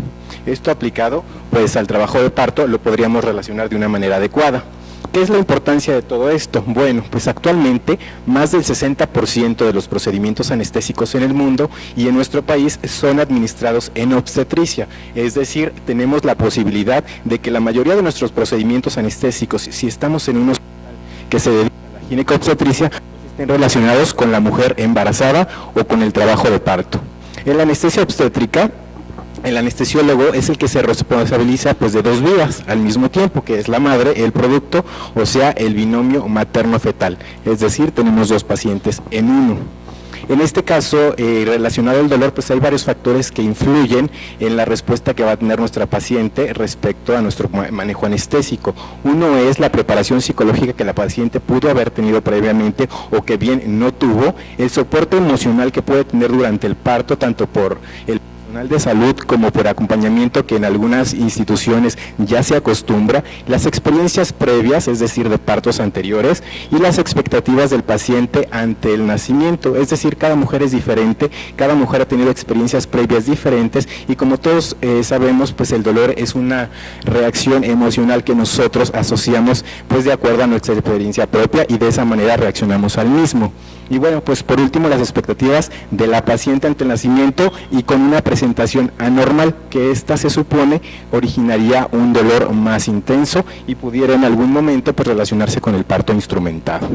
Speaker 8: Esto aplicado pues al trabajo de parto lo podríamos relacionar de una manera adecuada. ¿Qué es la importancia de todo esto? Bueno, pues actualmente más del 60% de los procedimientos anestésicos en el mundo y en nuestro país son administrados en obstetricia, es decir, tenemos la posibilidad de que la mayoría de nuestros procedimientos anestésicos, si estamos en un hospital que se dedica a la ginecobstetricia, pues estén relacionados con la mujer embarazada o con el trabajo de parto. En la anestesia obstétrica, el anestesiólogo es el que se responsabiliza pues de dos vidas al mismo tiempo, que es la madre, el producto, o sea, el binomio materno-fetal, es decir, tenemos dos pacientes en uno. En este caso, relacionado al dolor, pues hay varios factores que influyen en la respuesta que va a tener nuestra paciente respecto a nuestro manejo anestésico. Uno es la preparación psicológica que la paciente pudo haber tenido previamente o que bien no tuvo, el soporte emocional que puede tener durante el parto, tanto por el de salud como por acompañamiento que en algunas instituciones ya se acostumbra, las experiencias previas, es decir, de partos anteriores, y las expectativas del paciente ante el nacimiento, es decir, cada mujer es diferente, cada mujer ha tenido experiencias previas diferentes y como todos sabemos, pues el dolor es una reacción emocional que nosotros asociamos pues de acuerdo a nuestra experiencia propia y de esa manera reaccionamos al mismo. Y bueno, pues por último las expectativas de la paciente ante el nacimiento y con una presentación anormal, que ésta se supone originaría un dolor más intenso y pudiera en algún momento pues relacionarse con el parto instrumentado.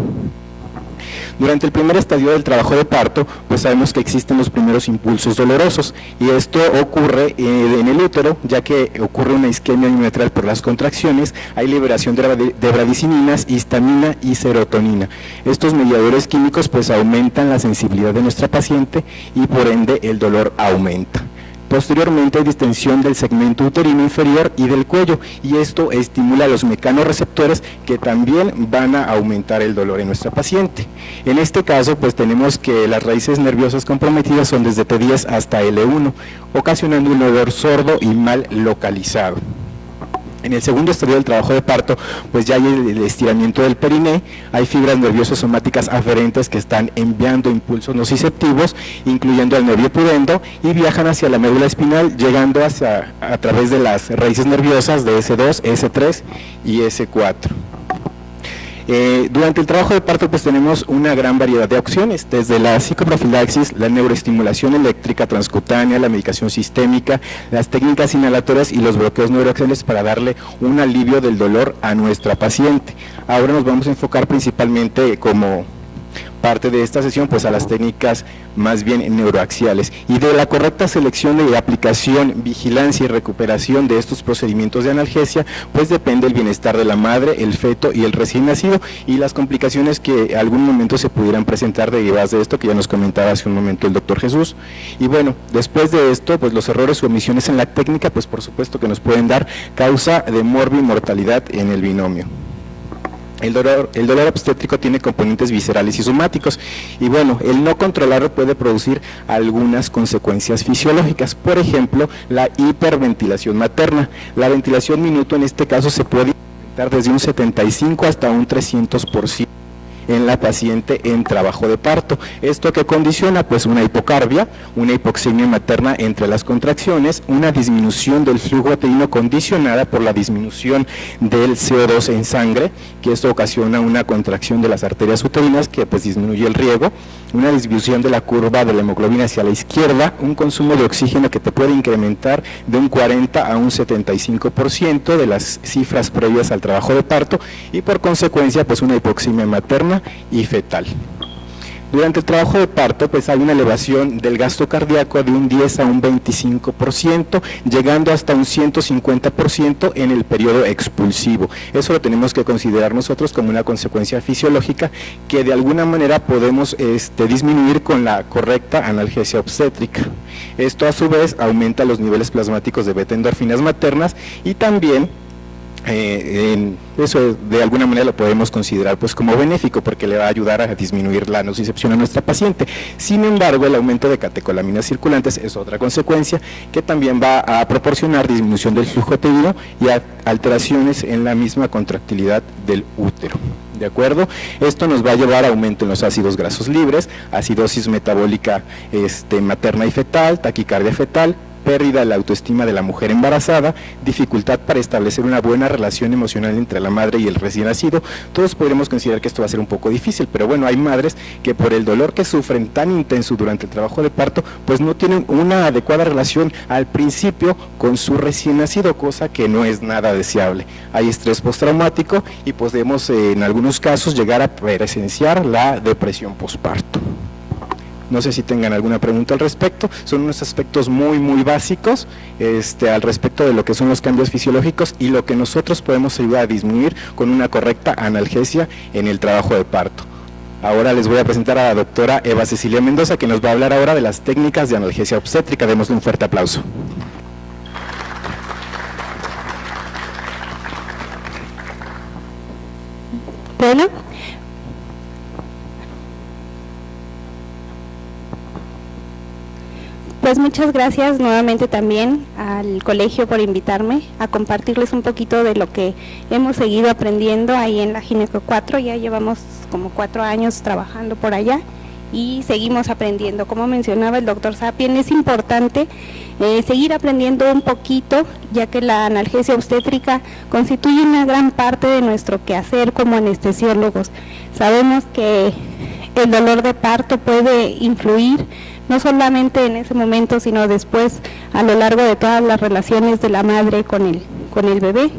Speaker 8: Durante el primer estadio del trabajo de parto, pues sabemos que existen los primeros impulsos dolorosos y esto ocurre en el útero, ya que ocurre una isquemia unilateral por las contracciones, hay liberación de bradicininas, histamina y serotonina. Estos mediadores químicos pues aumentan la sensibilidad de nuestra paciente y por ende el dolor aumenta. Posteriormente hay distensión del segmento uterino inferior y del cuello y esto estimula los mecanorreceptores que también van a aumentar el dolor en nuestra paciente. En este caso pues tenemos que las raíces nerviosas comprometidas son desde T10 hasta L1, ocasionando un dolor sordo y mal localizado. En el segundo estadio del trabajo de parto, pues ya hay el estiramiento del periné, hay fibras nerviosas somáticas aferentes que están enviando impulsos nociceptivos, incluyendo al nervio pudendo, y viajan hacia la médula espinal, llegando a través de las raíces nerviosas de S2, S3 y S4. Durante el trabajo de parto pues tenemos una gran variedad de opciones, desde la psicoprofilaxis, la neuroestimulación eléctrica transcutánea, la medicación sistémica, las técnicas inhalatorias y los bloqueos neuroaxiales para darle un alivio del dolor a nuestra paciente. Ahora nos vamos a enfocar principalmente como parte de esta sesión pues a las técnicas más bien neuroaxiales y de la correcta selección de aplicación, vigilancia y recuperación de estos procedimientos de analgesia pues depende el bienestar de la madre, el feto y el recién nacido y las complicaciones que algún momento se pudieran presentar derivadas de esto que ya nos comentaba hace un momento el doctor Jesús. Y bueno, después de esto pues los errores o omisiones en la técnica pues por supuesto que nos pueden dar causa de morbimortalidad en el binomio. El dolor obstétrico tiene componentes viscerales y somáticos y bueno, el no controlarlo puede producir algunas consecuencias fisiológicas, por ejemplo, la hiperventilación materna. La ventilación minuto en este caso se puede incrementar desde un 75 hasta un 300% en la paciente en trabajo de parto. ¿Esto qué condiciona? Pues una hipocardia, una hipoxemia materna entre las contracciones, una disminución del flujo uterino condicionada por la disminución del CO2 en sangre, que esto ocasiona una contracción de las arterias uterinas que pues disminuye el riego, una disminución de la curva de la hemoglobina hacia la izquierda, un consumo de oxígeno que te puede incrementar de un 40 a un 75% de las cifras previas al trabajo de parto y por consecuencia pues una hipoxemia materna y fetal. Durante el trabajo de parto pues hay una elevación del gasto cardíaco de un 10 a un 25%, llegando hasta un 150% en el periodo expulsivo. Eso lo tenemos que considerar nosotros como una consecuencia fisiológica que de alguna manera podemos disminuir con la correcta analgesia obstétrica. Esto a su vez aumenta los niveles plasmáticos de beta endorfinas maternas y también eso de alguna manera lo podemos considerar pues como benéfico, porque le va a ayudar a disminuir la nocicepción a nuestra paciente. Sin embargo, el aumento de catecolaminas circulantes es otra consecuencia que también va a proporcionar disminución del flujo uterino y alteraciones en la misma contractilidad del útero. ¿De acuerdo? Esto nos va a llevar a aumento en los ácidos grasos libres, acidosis metabólica materna y fetal, taquicardia fetal, pérdida de la autoestima de la mujer embarazada, dificultad para establecer una buena relación emocional entre la madre y el recién nacido. Todos podremos considerar que esto va a ser un poco difícil, pero bueno, hay madres que por el dolor que sufren tan intenso durante el trabajo de parto, pues no tienen una adecuada relación al principio con su recién nacido, cosa que no es nada deseable. Hay estrés postraumático y podemos en algunos casos llegar a presenciar la depresión posparto. No sé si tengan alguna pregunta al respecto. Son unos aspectos muy básicos al respecto de lo que son los cambios fisiológicos y lo que nosotros podemos ayudar a disminuir con una correcta analgesia en el trabajo de parto. Ahora les voy a presentar a la doctora Eva Cecilia Mendoza, que nos va a hablar ahora de las técnicas de analgesia obstétrica. Démosle un fuerte aplauso.
Speaker 9: Bueno, pues muchas gracias nuevamente también al colegio por invitarme a compartirles un poquito de lo que hemos seguido aprendiendo ahí en la Gineco 4. Ya llevamos como 4 años trabajando por allá y seguimos aprendiendo. Como mencionaba el doctor Sapien, es importante seguir aprendiendo un poquito, ya que la analgesia obstétrica constituye una gran parte de nuestro quehacer como anestesiólogos. Sabemos que el dolor de parto puede influir no solamente en ese momento, sino después a lo largo de todas las relaciones de la madre con el bebé.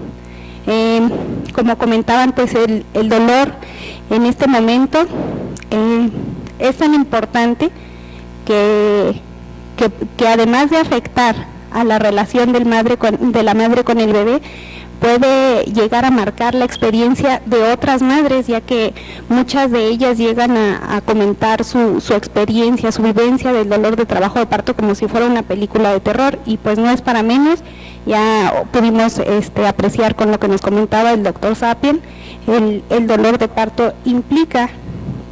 Speaker 9: Como comentaban, pues el dolor en este momento es tan importante que además de afectar a la relación de la madre con el bebé, puede llegar a marcar la experiencia de otras madres, ya que muchas de ellas llegan a comentar su experiencia, su vivencia del dolor de trabajo de parto como si fuera una película de terror, y pues no es para menos. Ya pudimos apreciar con lo que nos comentaba el doctor Sapien, el dolor de parto implica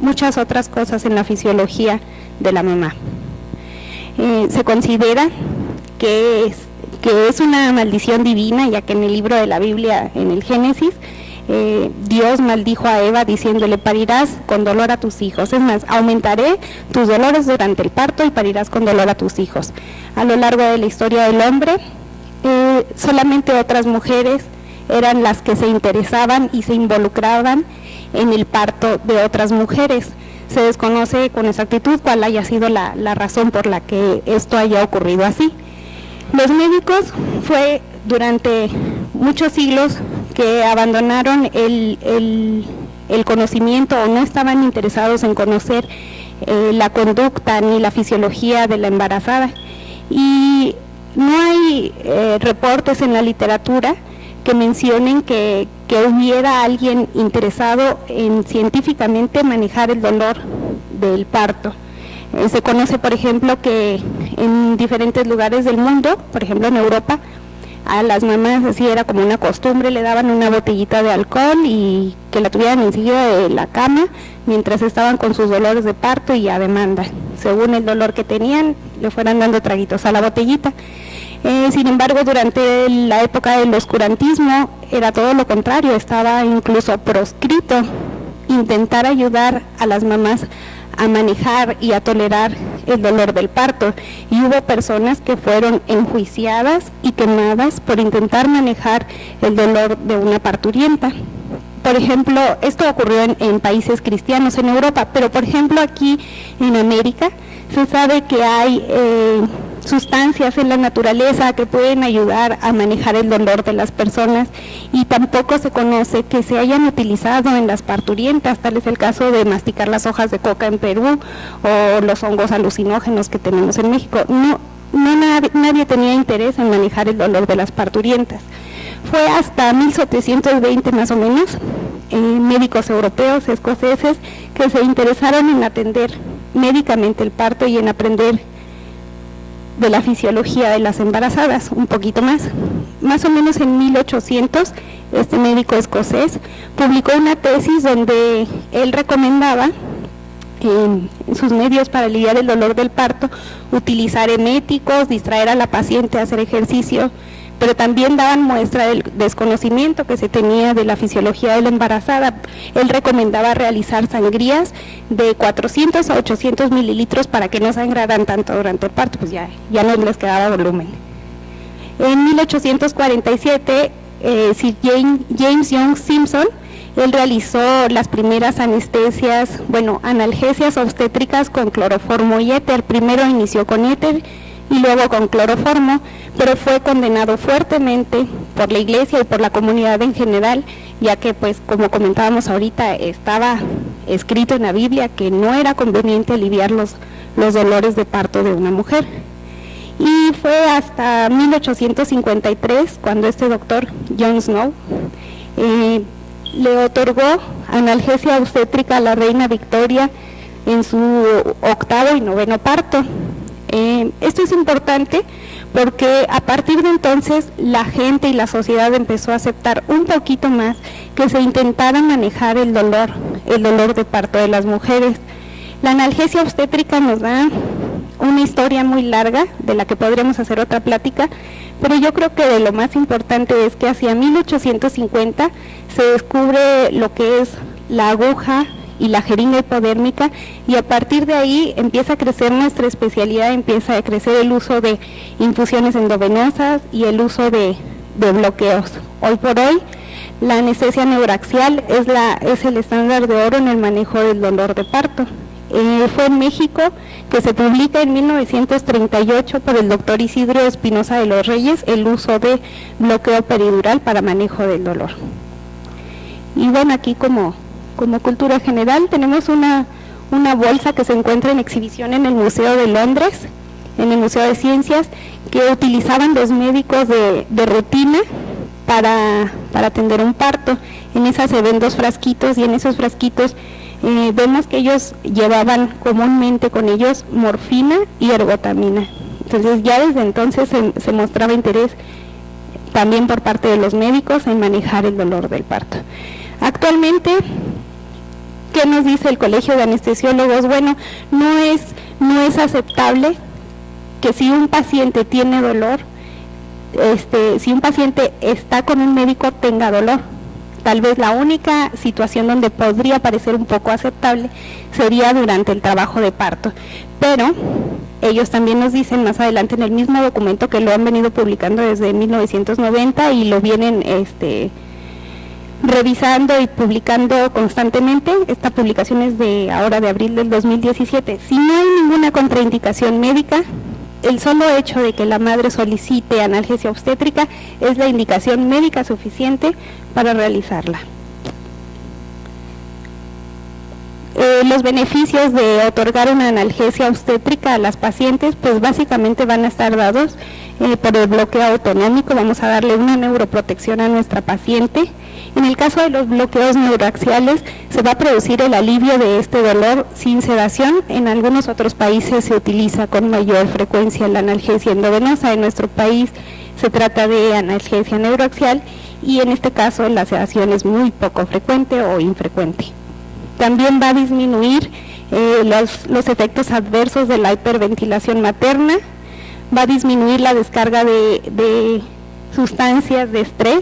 Speaker 9: muchas otras cosas en la fisiología de la mamá. Se considera que es una maldición divina, ya que en el libro de la Biblia, en el Génesis, Dios maldijo a Eva diciéndole: parirás con dolor a tus hijos. Es más, aumentaré tus dolores durante el parto y parirás con dolor a tus hijos. A lo largo de la historia del hombre, solamente otras mujeres eran las que se interesaban y se involucraban en el parto de otras mujeres. Se desconoce con exactitud cuál haya sido la razón por la que esto haya ocurrido así. Los médicos fue durante muchos siglos que abandonaron el conocimiento, o no estaban interesados en conocer la conducta ni la fisiología de la embarazada, y no hay reportes en la literatura que mencionen que hubiera alguien interesado en científicamente manejar el dolor del parto. Se conoce, por ejemplo, que en diferentes lugares del mundo, por ejemplo en Europa, a las mamás así era como una costumbre, le daban una botellita de alcohol y que la tuvieran enseguida de la cama mientras estaban con sus dolores de parto, y a demanda, según el dolor que tenían, le fueran dando traguitos a la botellita. Sin embargo, durante la época del oscurantismo era todo lo contrario, estaba incluso proscrito intentar ayudar a las mamás a manejar y a tolerar el dolor del parto, y hubo personas que fueron enjuiciadas y quemadas por intentar manejar el dolor de una parturienta. Por ejemplo, esto ocurrió en países cristianos en Europa, pero por ejemplo aquí en América se sabe que hay sustancias en la naturaleza que pueden ayudar a manejar el dolor de las personas, y tampoco se conoce que se hayan utilizado en las parturientas. Tal es el caso de masticar las hojas de coca en Perú o los hongos alucinógenos que tenemos en México. Nadie tenía interés en manejar el dolor de las parturientas. Fue hasta 1720 más o menos, médicos europeos, escoceses, que se interesaron en atender médicamente el parto y en aprender de la fisiología de las embarazadas, un poquito más. Más o menos en 1800, este médico escocés publicó una tesis donde él recomendaba en sus medios para aliviar el dolor del parto, utilizar eméticos, distraer a la paciente, hacer ejercicio, pero también daban muestra del desconocimiento que se tenía de la fisiología de la embarazada. Él recomendaba realizar sangrías de 400 a 800 mililitros para que no sangraran tanto durante el parto, pues ya no les quedaba volumen. En 1847, Sir James Young Simpson, él realizó las primeras analgesias obstétricas con cloroformo y éter. Primero inició con éter y luego con cloroformo, pero fue condenado fuertemente por la Iglesia y por la comunidad en general, ya que, pues, como comentábamos ahorita, estaba escrito en la Biblia que no era conveniente aliviar los dolores de parto de una mujer. Y fue hasta 1853 cuando este doctor John Snow le otorgó analgesia obstétrica a la reina Victoria en su 8º y 9º parto. Esto es importante porque a partir de entonces la gente y la sociedad empezó a aceptar un poquito más que se intentara manejar el dolor de parto de las mujeres. La analgesia obstétrica nos da una historia muy larga de la que podríamos hacer otra plática, pero yo creo que de lo más importante es que hacia 1850 se descubre lo que es la aguja y la jeringa hipodérmica, y a partir de ahí empieza a crecer nuestra especialidad, empieza a crecer el uso de infusiones endovenosas y el uso de bloqueos. Hoy por hoy la anestesia neuroaxial es el estándar de oro en el manejo del dolor de parto. Fue en México que se publica en 1938 por el doctor Isidro Espinosa de los Reyes el uso de bloqueo peridural para manejo del dolor. Y bueno, aquí como cultura general tenemos una bolsa que se encuentra en exhibición en el Museo de Londres, en el Museo de Ciencias, que utilizaban los médicos de rutina para atender un parto. En esa se ven 2 frasquitos y en esos frasquitos vemos que ellos llevaban comúnmente con ellos morfina y ergotamina. Entonces ya desde entonces se mostraba interés también por parte de los médicos en manejar el dolor del parto. Actualmente, ¿qué nos dice el Colegio de Anestesiólogos? Bueno, no es aceptable que si un paciente tiene dolor, si un paciente está con un médico tenga dolor. Tal vez la única situación donde podría parecer un poco aceptable sería durante el trabajo de parto, pero ellos también nos dicen más adelante en el mismo documento, que lo han venido publicando desde 1990 y lo vienen revisando y publicando constantemente. Esta publicación es de abril del 2017. Si no hay ninguna contraindicación médica, el solo hecho de que la madre solicite analgesia obstétrica es la indicación médica suficiente para realizarla. Los beneficios de otorgar una analgesia obstétrica a las pacientes, pues básicamente van a estar dados por el bloqueo autonómico. Vamos a darle una neuroprotección a nuestra paciente. En el caso de los bloqueos neuroaxiales, se va a producir el alivio de este dolor sin sedación. En algunos otros países se utiliza con mayor frecuencia la analgesia endovenosa. En nuestro país se trata de analgesia neuroaxial y en este caso la sedación es muy poco frecuente o infrecuente. También va a disminuir los efectos adversos de la hiperventilación materna, va a disminuir la descarga de sustancias de estrés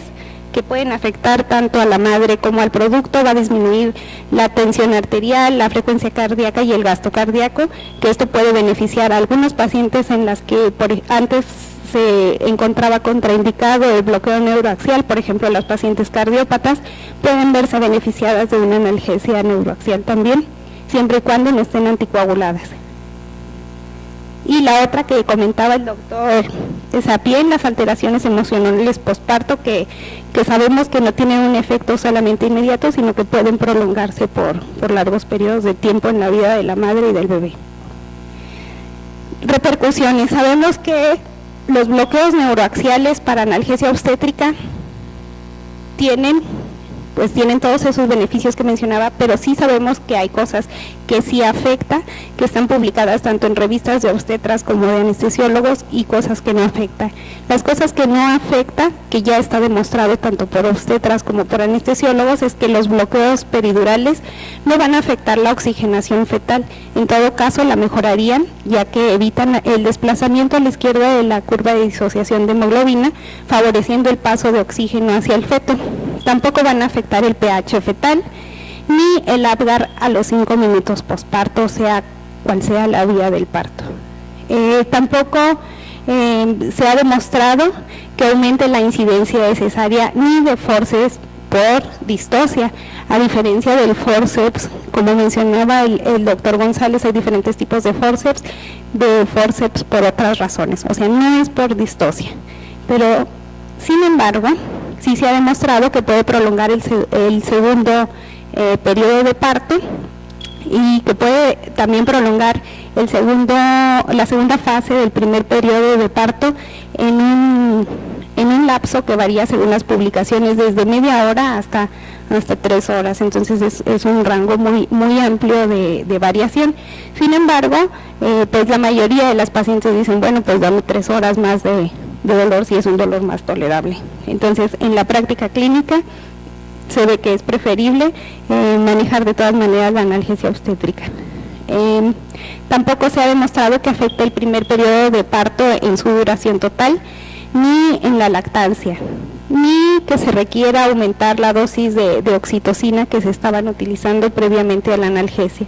Speaker 9: que pueden afectar tanto a la madre como al producto, va a disminuir la tensión arterial, la frecuencia cardíaca y el gasto cardíaco, que esto puede beneficiar a algunos pacientes en las que antes se encontraba contraindicado el bloqueo neuroaxial. Por ejemplo, las pacientes cardiópatas pueden verse beneficiadas de una analgesia neuroaxial también, siempre y cuando no estén anticoaguladas. Y la otra que comentaba el doctor Sapien, las alteraciones emocionales posparto, que sabemos que no tienen un efecto solamente inmediato, sino que pueden prolongarse por largos periodos de tiempo en la vida de la madre y del bebé. Repercusiones. Sabemos que los bloqueos neuroaxiales para analgesia obstétrica tienen pues tienen todos esos beneficios que mencionaba, pero sí sabemos que hay cosas que sí afecta, que están publicadas tanto en revistas de obstetras como de anestesiólogos, y cosas que no afectan. Las cosas que no afecta, que ya está demostrado tanto por obstetras como por anestesiólogos, es que los bloqueos peridurales no van a afectar la oxigenación fetal. En todo caso la mejorarían, ya que evitan el desplazamiento a la izquierda de la curva de disociación de hemoglobina, favoreciendo el paso de oxígeno hacia el feto. Tampoco van a afectar el pH fetal, ni el Apgar a los 5 minutos posparto, sea cual sea la vía del parto. Tampoco se ha demostrado que aumente la incidencia de cesárea ni de forceps por distocia, a diferencia del forceps, como mencionaba el doctor González, hay diferentes tipos de forceps por otras razones, o sea, no es por distocia, pero sin embargo, sí se ha demostrado que puede prolongar el segundo periodo de parto, y que puede también prolongar la segunda fase del primer periodo de parto en un lapso que varía según las publicaciones desde media hora hasta 3 horas, entonces es un rango muy amplio de variación. Sin embargo, pues la mayoría de las pacientes dicen, bueno, pues dame 3 horas más de dolor si es un dolor más tolerable. Entonces, en la práctica clínica se ve que es preferible manejar de todas maneras la analgesia obstétrica. Tampoco se ha demostrado que afecte el primer periodo de parto en su duración total, ni en la lactancia, ni que se requiera aumentar la dosis de oxitocina que se estaban utilizando previamente a la analgesia.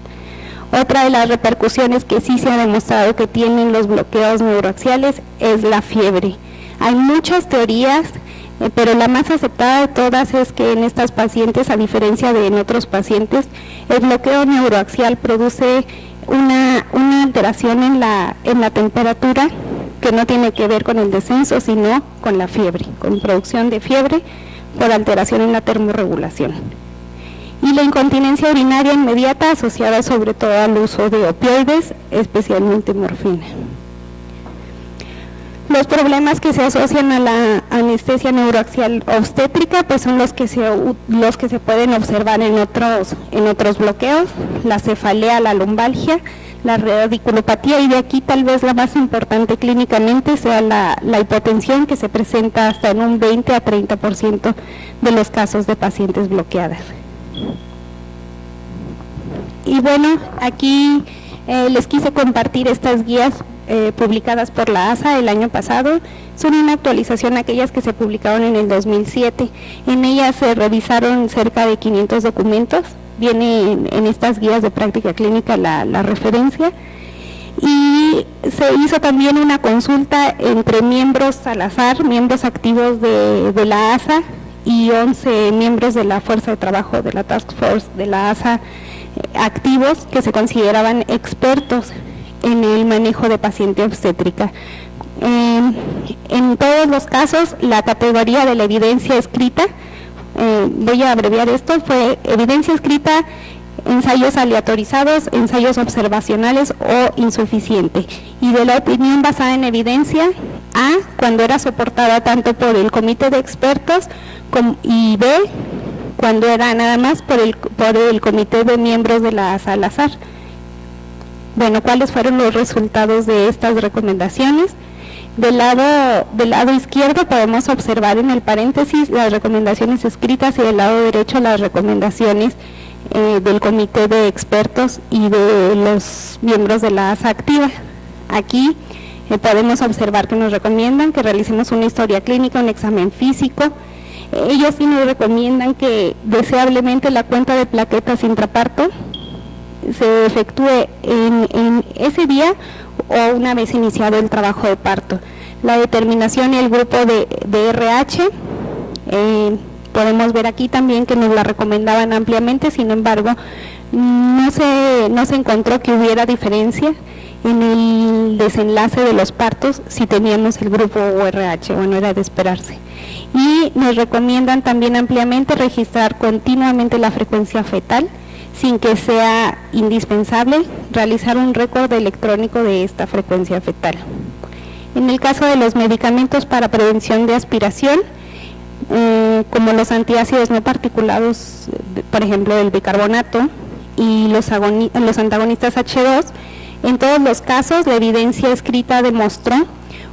Speaker 9: Otra de las repercusiones que sí se ha demostrado que tienen los bloqueos neuroaxiales es la fiebre. Hay muchas teorías, pero la más aceptada de todas es que en estas pacientes, a diferencia de en otros pacientes, el bloqueo neuroaxial produce una alteración en la temperatura que no tiene que ver con el descenso, sino con la fiebre, con producción de fiebre por alteración en la termorregulación. Y la incontinencia urinaria inmediata asociada sobre todo al uso de opioides, especialmente morfina. Los problemas que se asocian a la anestesia neuroaxial obstétrica pues son los que se pueden observar en otros bloqueos, la cefalea, la lumbalgia, la radiculopatía, y de aquí tal vez la más importante clínicamente sea la hipotensión, que se presenta hasta en un 20 a 30% de los casos de pacientes bloqueadas. Y bueno, aquí les quise compartir estas guías publicadas por la ASA el año pasado. Son una actualización a aquellas que se publicaron en el 2007. En ellas se revisaron cerca de 500 documentos. Viene en estas guías de práctica clínica la referencia, y se hizo también una consulta entre miembros al azar, miembros activos de la ASA y 11 miembros de la fuerza de trabajo de la Task Force de la ASA activos, que se consideraban expertos en el manejo de paciente obstétrica. En todos los casos, la categoría de la evidencia escrita, voy a abreviar esto, fue evidencia escrita, ensayos aleatorizados, ensayos observacionales o insuficiente. Y de la opinión basada en evidencia, A, cuando era soportada tanto por el comité de expertos, y B, cuando era nada más por el comité de miembros de la ASA al azar. Bueno, ¿cuáles fueron los resultados de estas recomendaciones? Del lado izquierdo podemos observar en el paréntesis las recomendaciones escritas, y del lado derecho las recomendaciones del comité de expertos y de los miembros de la ASA activa. Aquí podemos observar que nos recomiendan que realicemos una historia clínica, un examen físico. Ellos sí nos recomiendan que deseablemente la cuenta de plaquetas intraparto se efectúe en ese día o una vez iniciado el trabajo de parto. La determinación y el grupo de RH, podemos ver aquí también que nos la recomendaban ampliamente, sin embargo, no se encontró que hubiera diferencia en el desenlace de los partos si teníamos el grupo ORH, bueno, era de esperarse. Y nos recomiendan también ampliamente registrar continuamente la frecuencia fetal, sin que sea indispensable realizar un récord electrónico de esta frecuencia fetal. En el caso de los medicamentos para prevención de aspiración, como los antiácidos no particulados, por ejemplo el bicarbonato y los antagonistas H2. En todos los casos la evidencia escrita demostró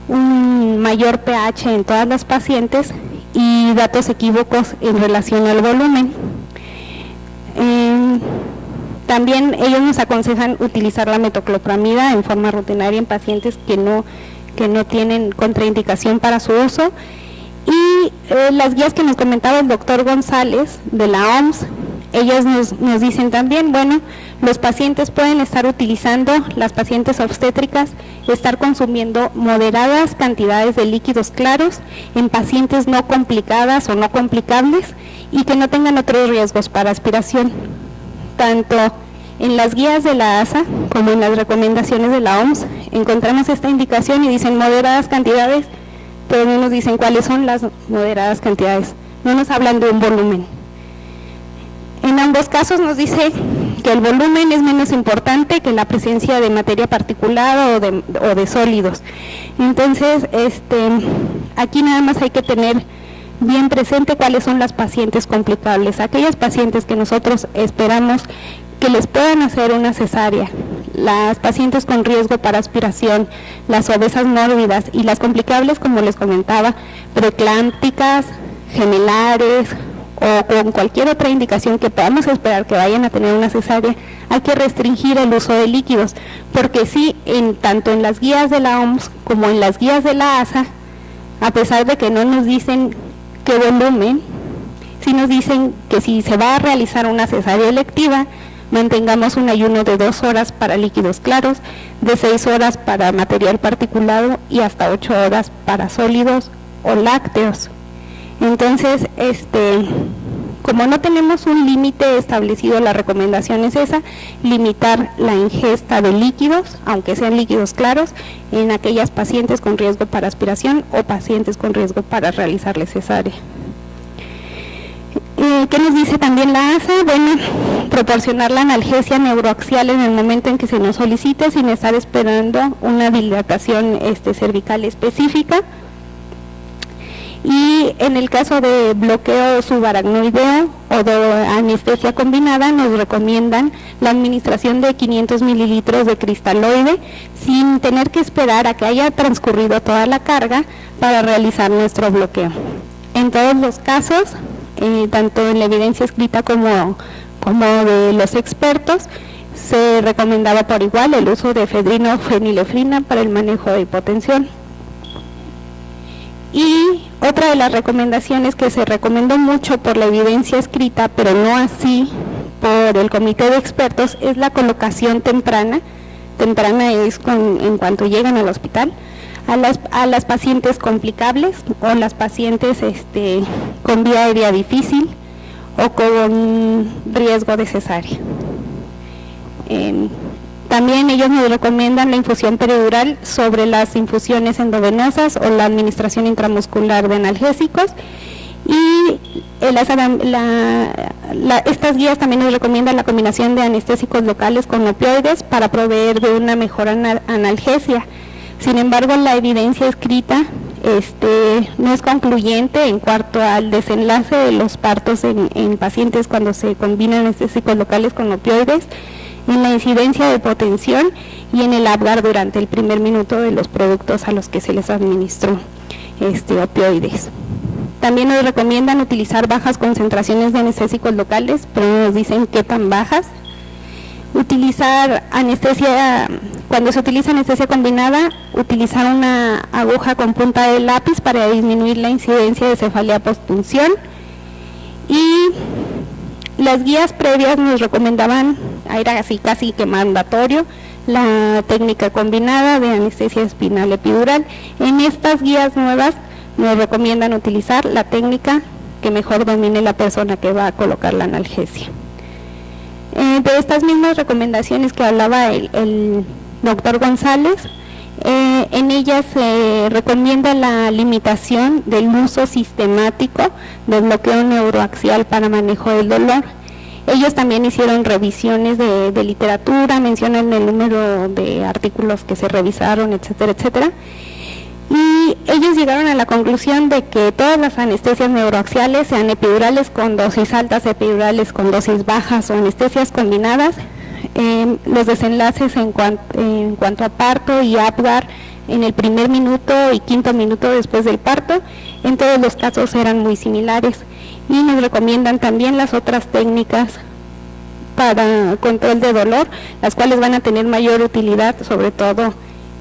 Speaker 9: un mayor pH en todas las pacientes y datos equívocos en relación al volumen. También ellos nos aconsejan utilizar la metoclopramida en forma rutinaria en pacientes que no tienen contraindicación para su uso. Y las guías que nos comentaba el doctor González de la OMS, ellos nos dicen también, bueno, los pacientes pueden estar utilizando, las pacientes obstétricas, estar consumiendo moderadas cantidades de líquidos claros en pacientes no complicadas o no complicables y que no tengan otros riesgos para aspiración. Tanto en las guías de la ASA como en las recomendaciones de la OMS encontramos esta indicación y dicen moderadas cantidades, pero no nos dicen cuáles son las moderadas cantidades, no nos hablan de un volumen. En ambos casos nos dice que el volumen es menos importante que la presencia de materia particulada o de sólidos. Entonces, aquí nada más hay que tener bien presente cuáles son las pacientes complicables, aquellas pacientes que nosotros esperamos que les puedan hacer una cesárea, las pacientes con riesgo para aspiración, las obesas mórbidas y las complicables, como les comentaba, preeclámpticas, gemelares o con cualquier otra indicación que podamos esperar que vayan a tener una cesárea. Hay que restringir el uso de líquidos, porque sí, tanto en las guías de la OMS como en las guías de la ASA, a pesar de que no nos dicen qué volumen, sí nos dicen que si se va a realizar una cesárea electiva, mantengamos un ayuno de 2 horas para líquidos claros, de 6 horas para material particulado y hasta 8 horas para sólidos o lácteos. Entonces, como no tenemos un límite establecido, la recomendación es esa, limitar la ingesta de líquidos, aunque sean líquidos claros, en aquellas pacientes con riesgo para aspiración o pacientes con riesgo para realizarle cesárea. ¿Qué nos dice también la ASA? Bueno, proporcionar la analgesia neuroaxial en el momento en que se nos solicite sin estar esperando una dilatación cervical específica. Y en el caso de bloqueo subaracnoideo o de anestesia combinada, nos recomiendan la administración de 500 mililitros de cristaloide sin tener que esperar a que haya transcurrido toda la carga para realizar nuestro bloqueo. En todos los casos, tanto en la evidencia escrita como de los expertos, se recomendaba por igual el uso de efedrina o fenilefrina para el manejo de hipotensión. Y otra de las recomendaciones que se recomendó mucho por la evidencia escrita, pero no así por el comité de expertos, es la colocación temprana. Temprana es en cuanto llegan al hospital, a las pacientes complicables o las pacientes con vía aérea difícil o con riesgo de cesárea. También ellos nos recomiendan la infusión peridural sobre las infusiones endovenosas o la administración intramuscular de analgésicos. Y estas guías también nos recomiendan la combinación de anestésicos locales con opioides para proveer de una mejor analgesia. Sin embargo, la evidencia escrita no es concluyente en cuanto al desenlace de los partos en pacientes cuando se combinan anestésicos locales con opioides, en la incidencia de hipotensión y en el Apgar durante el primer minuto de los productos a los que se les administró opioides. También nos recomiendan utilizar bajas concentraciones de anestésicos locales, pero no nos dicen qué tan bajas. Utilizar anestesia, cuando se utiliza anestesia combinada, utilizar una aguja con punta de lápiz para disminuir la incidencia de cefalea postpunción. Y las guías previas nos recomendaban, era así casi que mandatorio, la técnica combinada de anestesia espinal epidural. En estas guías nuevas nos recomiendan utilizar la técnica que mejor domine la persona que va a colocar la analgesia. De estas mismas recomendaciones que hablaba el doctor González, en ellas se recomienda la limitación del uso sistemático del bloqueo neuroaxial para manejo del dolor. Ellos también hicieron revisiones de literatura, mencionan el número de artículos que se revisaron, etcétera, etcétera. Y ellos ellos llegaron a la conclusión de que todas las anestesias neuroaxiales, sean epidurales con dosis altas, epidurales con dosis bajas o anestesias combinadas, los desenlaces en cuanto a parto y Apgar en el primer minuto y quinto minuto después del parto, en todos los casos eran muy similares, y nos recomiendan también las otras técnicas para control de dolor, las cuales van a tener mayor utilidad, sobre todo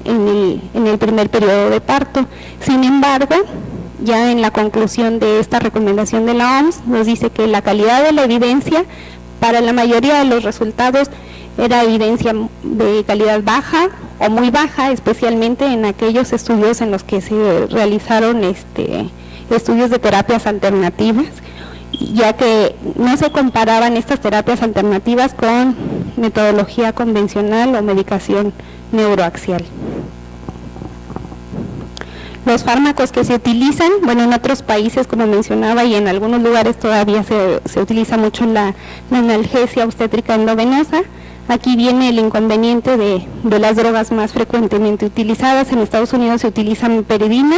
Speaker 9: en el primer periodo de parto. Sin embargo, ya en la conclusión de esta recomendación de la OMS, nos dice que la calidad de la evidencia para la mayoría de los resultados era evidencia de calidad baja o muy baja, especialmente en aquellos estudios en los que se realizaron estudios de terapias alternativas, ya que no se comparaban estas terapias alternativas con metodología convencional o medicación neuroaxial. Los fármacos que se utilizan, bueno, en otros países, como mencionaba, y en algunos lugares todavía se utiliza mucho la analgesia obstétrica endovenosa. Aquí viene el inconveniente de las drogas más frecuentemente utilizadas. En Estados Unidos se utiliza meperidina.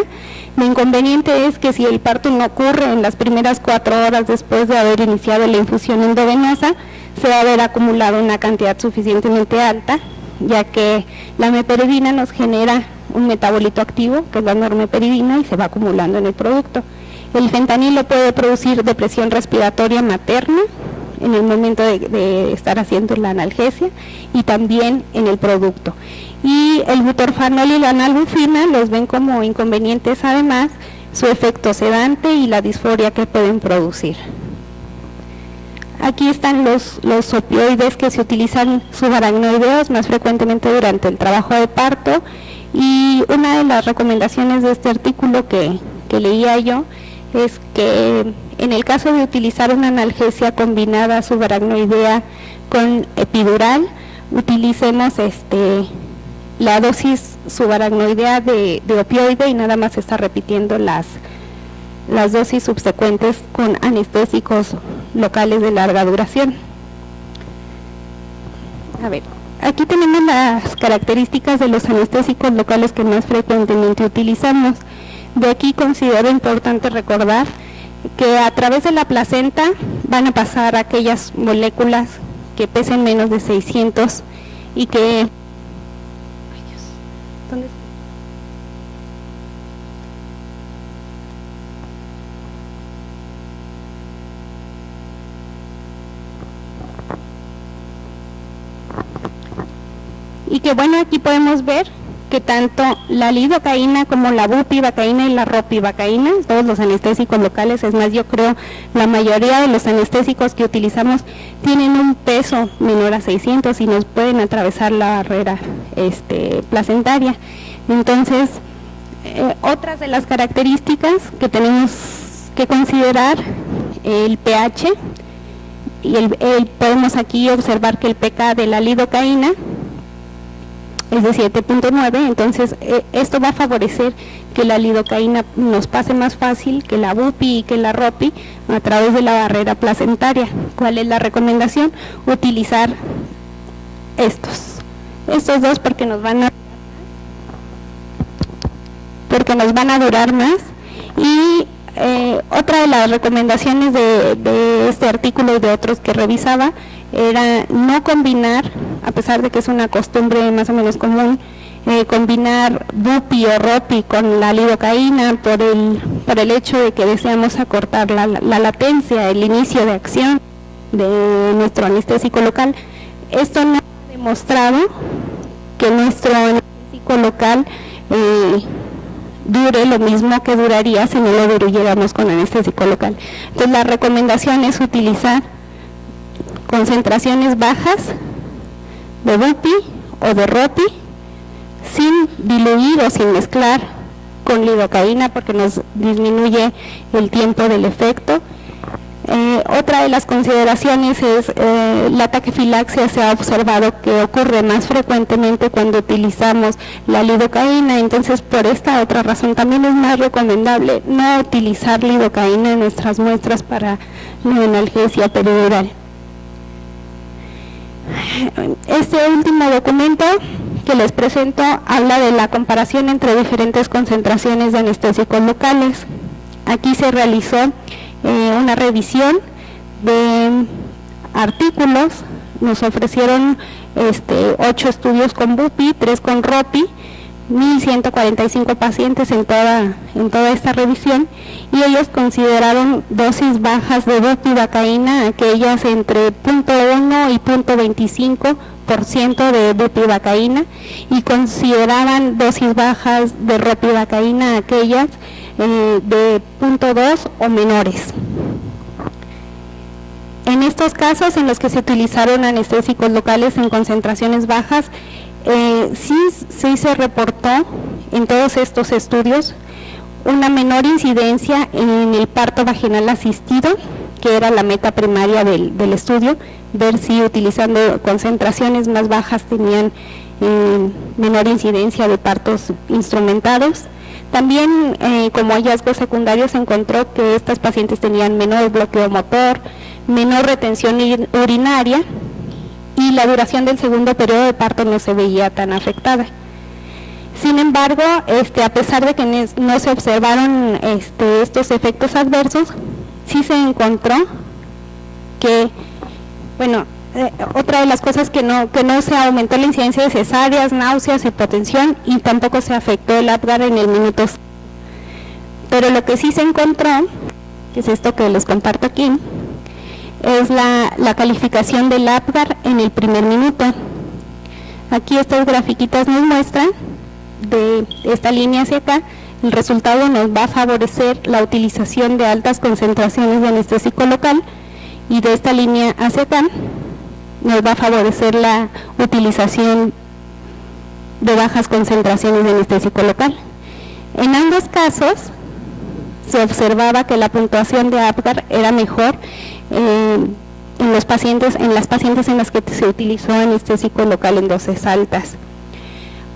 Speaker 9: El inconveniente es que si el parto no ocurre en las primeras 4 horas después de haber iniciado la infusión endovenosa, se va a haber acumulado una cantidad suficientemente alta, ya que la meperidina nos genera un metabolito activo, que es la normeperidina, y se va acumulando en el producto. El fentanilo puede producir depresión respiratoria materna en el momento de estar haciendo la analgesia y también en el producto. Y el butorfanol y la nalbufina los ven como inconvenientes, además, su efecto sedante y la disforia que pueden producir. Aquí están los opioides que se utilizan subaracnoideos más frecuentemente durante el trabajo de parto, y una de las recomendaciones de este artículo que leía yo es que en el caso de utilizar una analgesia combinada subaracnoidea con epidural, utilicemos la dosis subaracnoidea de opioide y nada más está repitiendo las dosis subsecuentes con anestésicos locales de larga duración. A ver, aquí tenemos las características de los anestésicos locales que más frecuentemente utilizamos. De aquí considero importante recordar que a través de la placenta van a pasar aquellas moléculas que pesen menos de 600 y que... Ay, Dios, ¿dónde está? Y que bueno, aquí podemos ver que tanto la lidocaína como la bupivacaína y la ropivacaína, todos los anestésicos locales, es más, yo creo la mayoría de los anestésicos que utilizamos tienen un peso menor a 600 y nos pueden atravesar la barrera placentaria. Entonces, otras de las características que tenemos que considerar, el pH, y podemos aquí observar que el pK de la lidocaína es de 7.9, entonces esto va a favorecer que la lidocaína nos pase más fácil que la bupi y que la ropi a través de la barrera placentaria. ¿Cuál es la recomendación? Utilizar estos dos porque nos van a durar más. Y otra de las recomendaciones de este artículo y de otros que revisaba era no combinar, a pesar de que es una costumbre más o menos común, combinar bupi o ropi con la lidocaína por el hecho de que deseamos acortar la latencia, el inicio de acción de nuestro anestésico local. Esto no ha demostrado que nuestro anestésico local dure lo mismo que duraría si no lo diluyéramos con anestésico local. Entonces la recomendación es utilizar concentraciones bajas de bupi o de ropi sin diluir o sin mezclar con lidocaína porque nos disminuye el tiempo del efecto. Otra de las consideraciones es la taquifilaxia. Se ha observado que ocurre más frecuentemente cuando utilizamos la lidocaína, entonces por esta otra razón también es más recomendable no utilizar lidocaína en nuestras muestras para la analgesia peridural. Este último documento que les presento habla de la comparación entre diferentes concentraciones de anestésicos locales. Aquí se realizó una revisión de artículos, nos ofrecieron 8 estudios con Bupi, 3 con Ropi, 1.145 pacientes en toda esta revisión, y ellos consideraron dosis bajas de bupivacaína, aquellas entre 0.1 y 0.25% de bupivacaína, y consideraban dosis bajas de ropivacaína, aquellas de 0.2 o menores. En estos casos en los que se utilizaron anestésicos locales en concentraciones bajas, sí se reportó en todos estos estudios una menor incidencia en el parto vaginal asistido, que era la meta primaria del estudio, ver si utilizando concentraciones más bajas tenían menor incidencia de partos instrumentados. También como hallazgo secundario se encontró que estas pacientes tenían menor bloqueo motor, menor retención urinaria, y la duración del segundo periodo de parto no se veía tan afectada. Sin embargo, a pesar de que no se observaron estos efectos adversos, sí se encontró que, otra de las cosas que no se aumentó la incidencia de cesáreas, náuseas, hipotensión, y tampoco se afectó el Apgar en el minuto. Pero lo que sí se encontró, que es esto que les comparto aquí, es la calificación del Apgar en el primer minuto. Aquí estas grafiquitas nos muestran, de esta línea hacia acá, el resultado nos va a favorecer la utilización de altas concentraciones de anestésico local, y de esta línea hacia acá nos va a favorecer la utilización de bajas concentraciones de anestésico local. En ambos casos se observaba que la puntuación de Apgar era mejor en las pacientes en las que se utilizó anestésico local en dosis altas.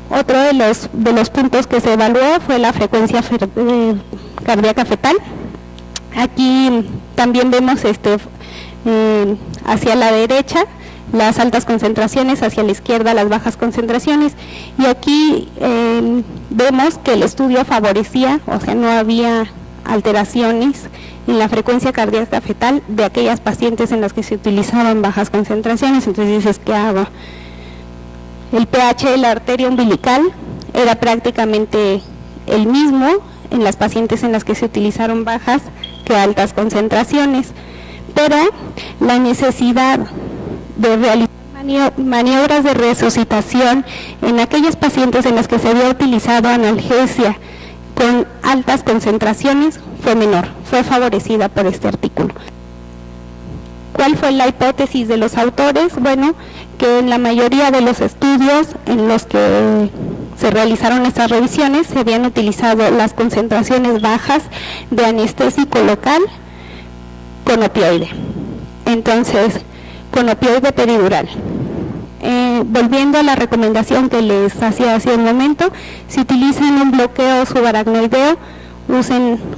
Speaker 9: Otro de los puntos que se evaluó fue la frecuencia cardíaca fetal. Aquí también vemos hacia la derecha las altas concentraciones, hacia la izquierda las bajas concentraciones, y aquí vemos que el estudio favorecía, o sea, no había alteraciones en la frecuencia cardíaca fetal de aquellas pacientes en las que se utilizaban bajas concentraciones. Entonces dices, ¿qué hago? El pH de la arteria umbilical era prácticamente el mismo en las pacientes en las que se utilizaron bajas que altas concentraciones, pero la necesidad de realizar maniobras de resucitación en aquellas pacientes en las que se había utilizado analgesia con altas concentraciones fue menor, fue favorecida por este artículo. ¿Cuál fue la hipótesis de los autores? Bueno, que en la mayoría de los estudios en los que se realizaron estas revisiones se habían utilizado las concentraciones bajas de anestésico local con opioide. Entonces, con opioide peridural. Volviendo a la recomendación que les hacía hace un momento, si utilizan un bloqueo subaracnoideo,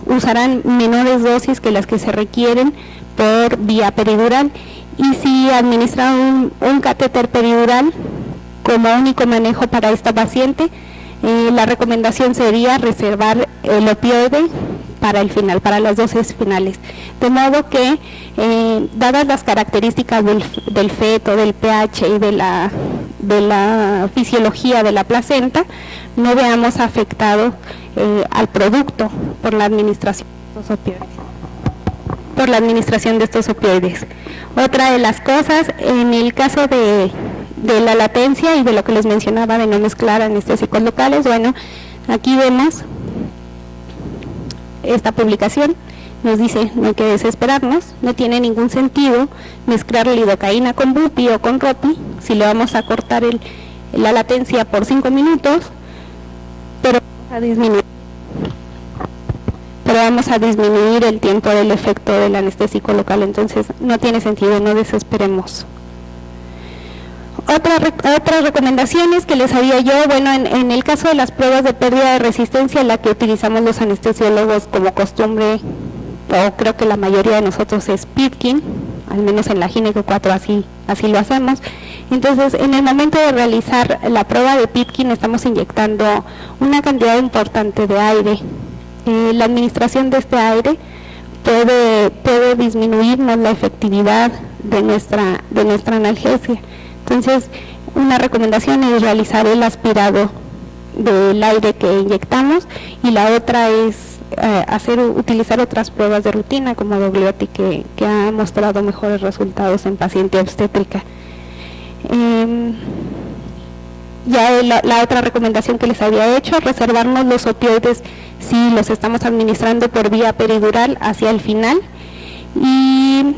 Speaker 9: usarán menores dosis que las que se requieren por vía peridural, y si administran un catéter peridural como único manejo para esta paciente, la recomendación sería reservar el opioide para el final, para las dosis finales, de modo que dadas las características del feto, del pH y de la fisiología de la placenta, no veamos afectado al producto por la administración de estos opioides. Otra de las cosas, en el caso de la latencia y de lo que les mencionaba de no mezclar anestésicos locales, bueno, aquí vemos esta publicación, nos dice, no hay que desesperarnos, no tiene ningún sentido mezclar lidocaína con Bupi o con Ropi si le vamos a cortar la latencia por 5 minutos, pero vamos a disminuir el tiempo del efecto del anestésico local, entonces no tiene sentido, no desesperemos. Otras recomendaciones que les haría yo, bueno, en el caso de las pruebas de pérdida de resistencia, la que utilizamos los anestesiólogos como costumbre, o creo que la mayoría de nosotros es Pitkin, al menos en la Gineco 4 así lo hacemos. Entonces, en el momento de realizar la prueba de Pitkin estamos inyectando una cantidad importante de aire. La administración de este aire puede disminuirnos la efectividad de nuestra analgesia. Entonces, una recomendación es realizar el aspirado del aire que inyectamos, y la otra es utilizar otras pruebas de rutina como Dogliotti, que ha mostrado mejores resultados en paciente obstétrica. Ya la otra recomendación que les había hecho, reservarnos los opioides si los estamos administrando por vía peridural hacia el final, y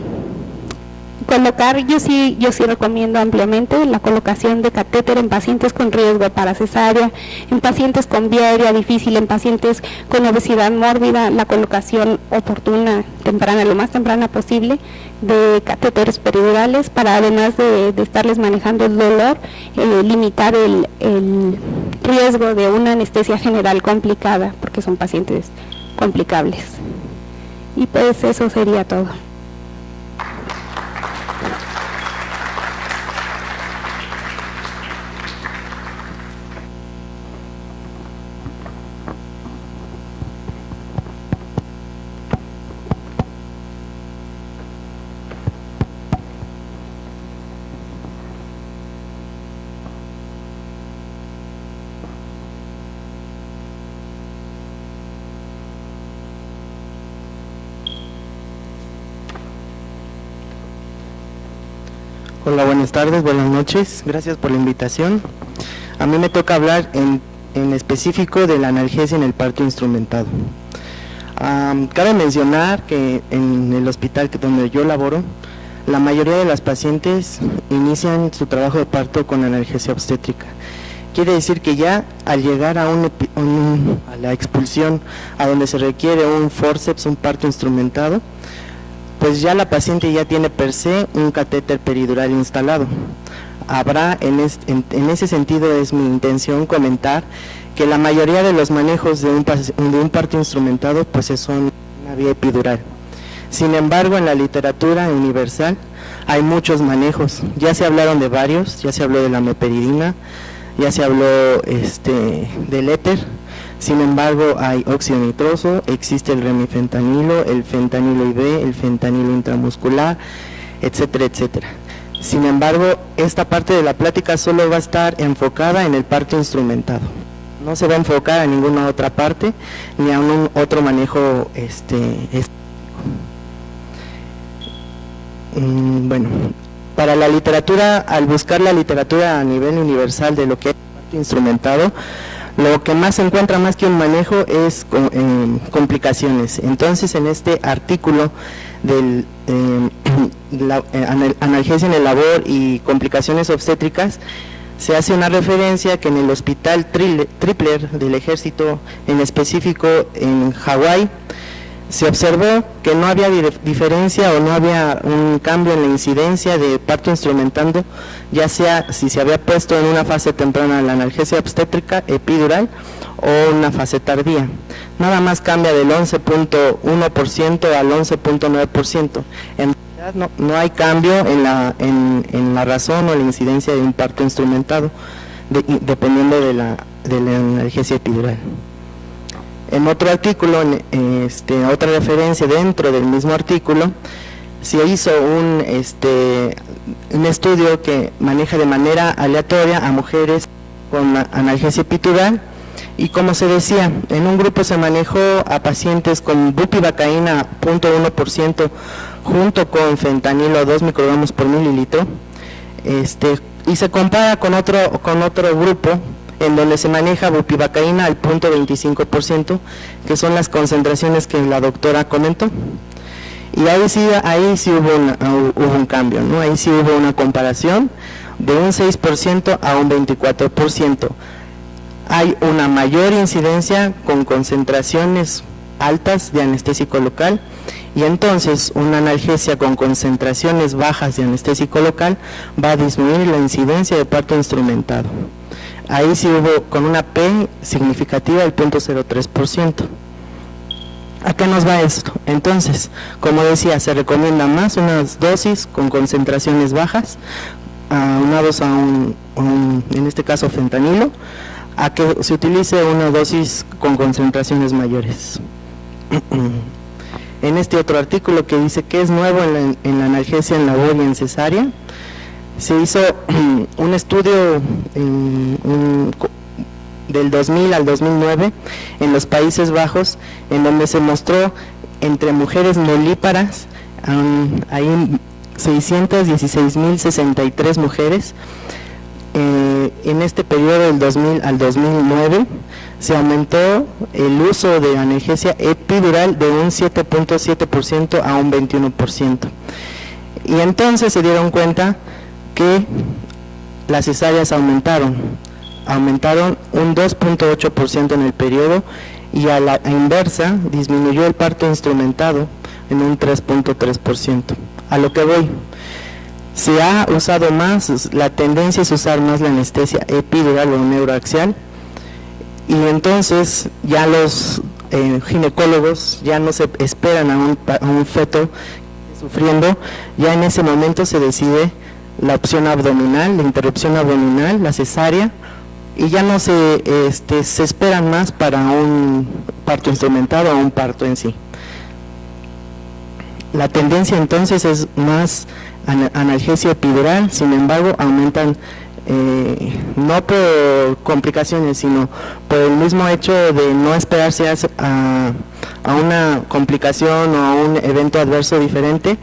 Speaker 9: colocar, yo sí recomiendo ampliamente la colocación de catéter en pacientes con riesgo para cesárea, en pacientes con vía aérea difícil, en pacientes con obesidad mórbida, la colocación oportuna, temprana, lo más temprana posible, de catéteres peridurales, para, además de estarles manejando el dolor, limitar el riesgo de una anestesia general complicada, porque son pacientes complicables. Y pues eso sería todo.
Speaker 7: Hola, buenas tardes, buenas noches, gracias por la invitación. A mí me toca hablar en específico de la analgesia en el parto instrumentado. Cabe mencionar que en el hospital donde yo laboro, la mayoría de las pacientes inician su trabajo de parto con analgesia obstétrica. Quiere decir que ya al llegar a la expulsión, a donde se requiere un forceps, un parto instrumentado, pues ya la paciente ya tiene per se un catéter peridural instalado. Habrá, en ese sentido es mi intención comentar que la mayoría de los manejos de un parto instrumentado pues son una vía epidural. Sin embargo, en la literatura universal hay muchos manejos, ya se hablaron de varios, ya se habló de la meperidina, ya se habló del éter. Sin embargo, hay óxido nitroso, existe el remifentanilo, el fentanilo IV, el fentanilo intramuscular, etcétera, etcétera. Sin embargo, esta parte de la plática solo va a estar enfocada en el parto instrumentado. No se va a enfocar a ninguna otra parte, ni a un otro manejo bueno, para la literatura, al buscar la literatura a nivel universal de lo que es parto instrumentado, lo que más se encuentra más que un manejo es complicaciones. Entonces, en este artículo del analgesia en el labor y complicaciones obstétricas, se hace una referencia que en el hospital Tripler del ejército, en específico en Hawái, se observó que no había diferencia o no había un cambio en la incidencia de parto instrumentando, ya sea si se había puesto en una fase temprana la analgesia obstétrica epidural o una fase tardía. Nada más cambia del 11.1% al 11.9%. En realidad no hay cambio en la razón o la incidencia de un parto instrumentado, dependiendo de la analgesia epidural. En otro artículo, otra referencia dentro del mismo artículo, se hizo un estudio que maneja de manera aleatoria a mujeres con analgesia epidural, y como se decía, en un grupo se manejó a pacientes con bupivacaína 0.1% junto con fentanilo 2 microgramos por mililitro, y se compara con otro grupo en donde se maneja bupivacaína al 0.25%, que son las concentraciones que la doctora comentó. Y ahí sí hubo un cambio, ¿no? Ahí sí hubo una comparación de un 6% a un 24%. Hay una mayor incidencia con concentraciones altas de anestésico local, y entonces una analgesia con concentraciones bajas de anestésico local va a disminuir la incidencia de parto instrumentado. Ahí sí hubo con una P significativa del 0.03%. ¿A qué nos va esto? Entonces, como decía, se recomienda más unas dosis con concentraciones bajas, aunados a en este caso fentanilo, a que se utilice una dosis con concentraciones mayores. En este otro artículo que dice que es nuevo en la analgesia en labor y en cesárea, se hizo un estudio del 2000 al 2009 en los Países Bajos, en donde se mostró entre mujeres nulíparas, hay 616.063 mujeres. En este periodo del 2000 al 2009 se aumentó el uso de analgesia epidural de un 7.7% a un 21%. Y entonces se dieron cuenta que las cesáreas aumentaron un 2.8% en el periodo, y a la inversa disminuyó el parto instrumentado en un 3.3%. A lo que voy, se ha usado más, la tendencia es usar más la anestesia epidural o neuroaxial, y entonces ya los ginecólogos ya no se esperan a un feto sufriendo, ya en ese momento se decide la opción abdominal, la interrupción abdominal, la cesárea, y ya no se esperan más para un parto instrumentado o un parto en sí. La tendencia entonces es más analgesia epidural, sin embargo aumentan no por complicaciones, sino por el mismo hecho de no esperarse a una complicación o a un evento adverso diferente,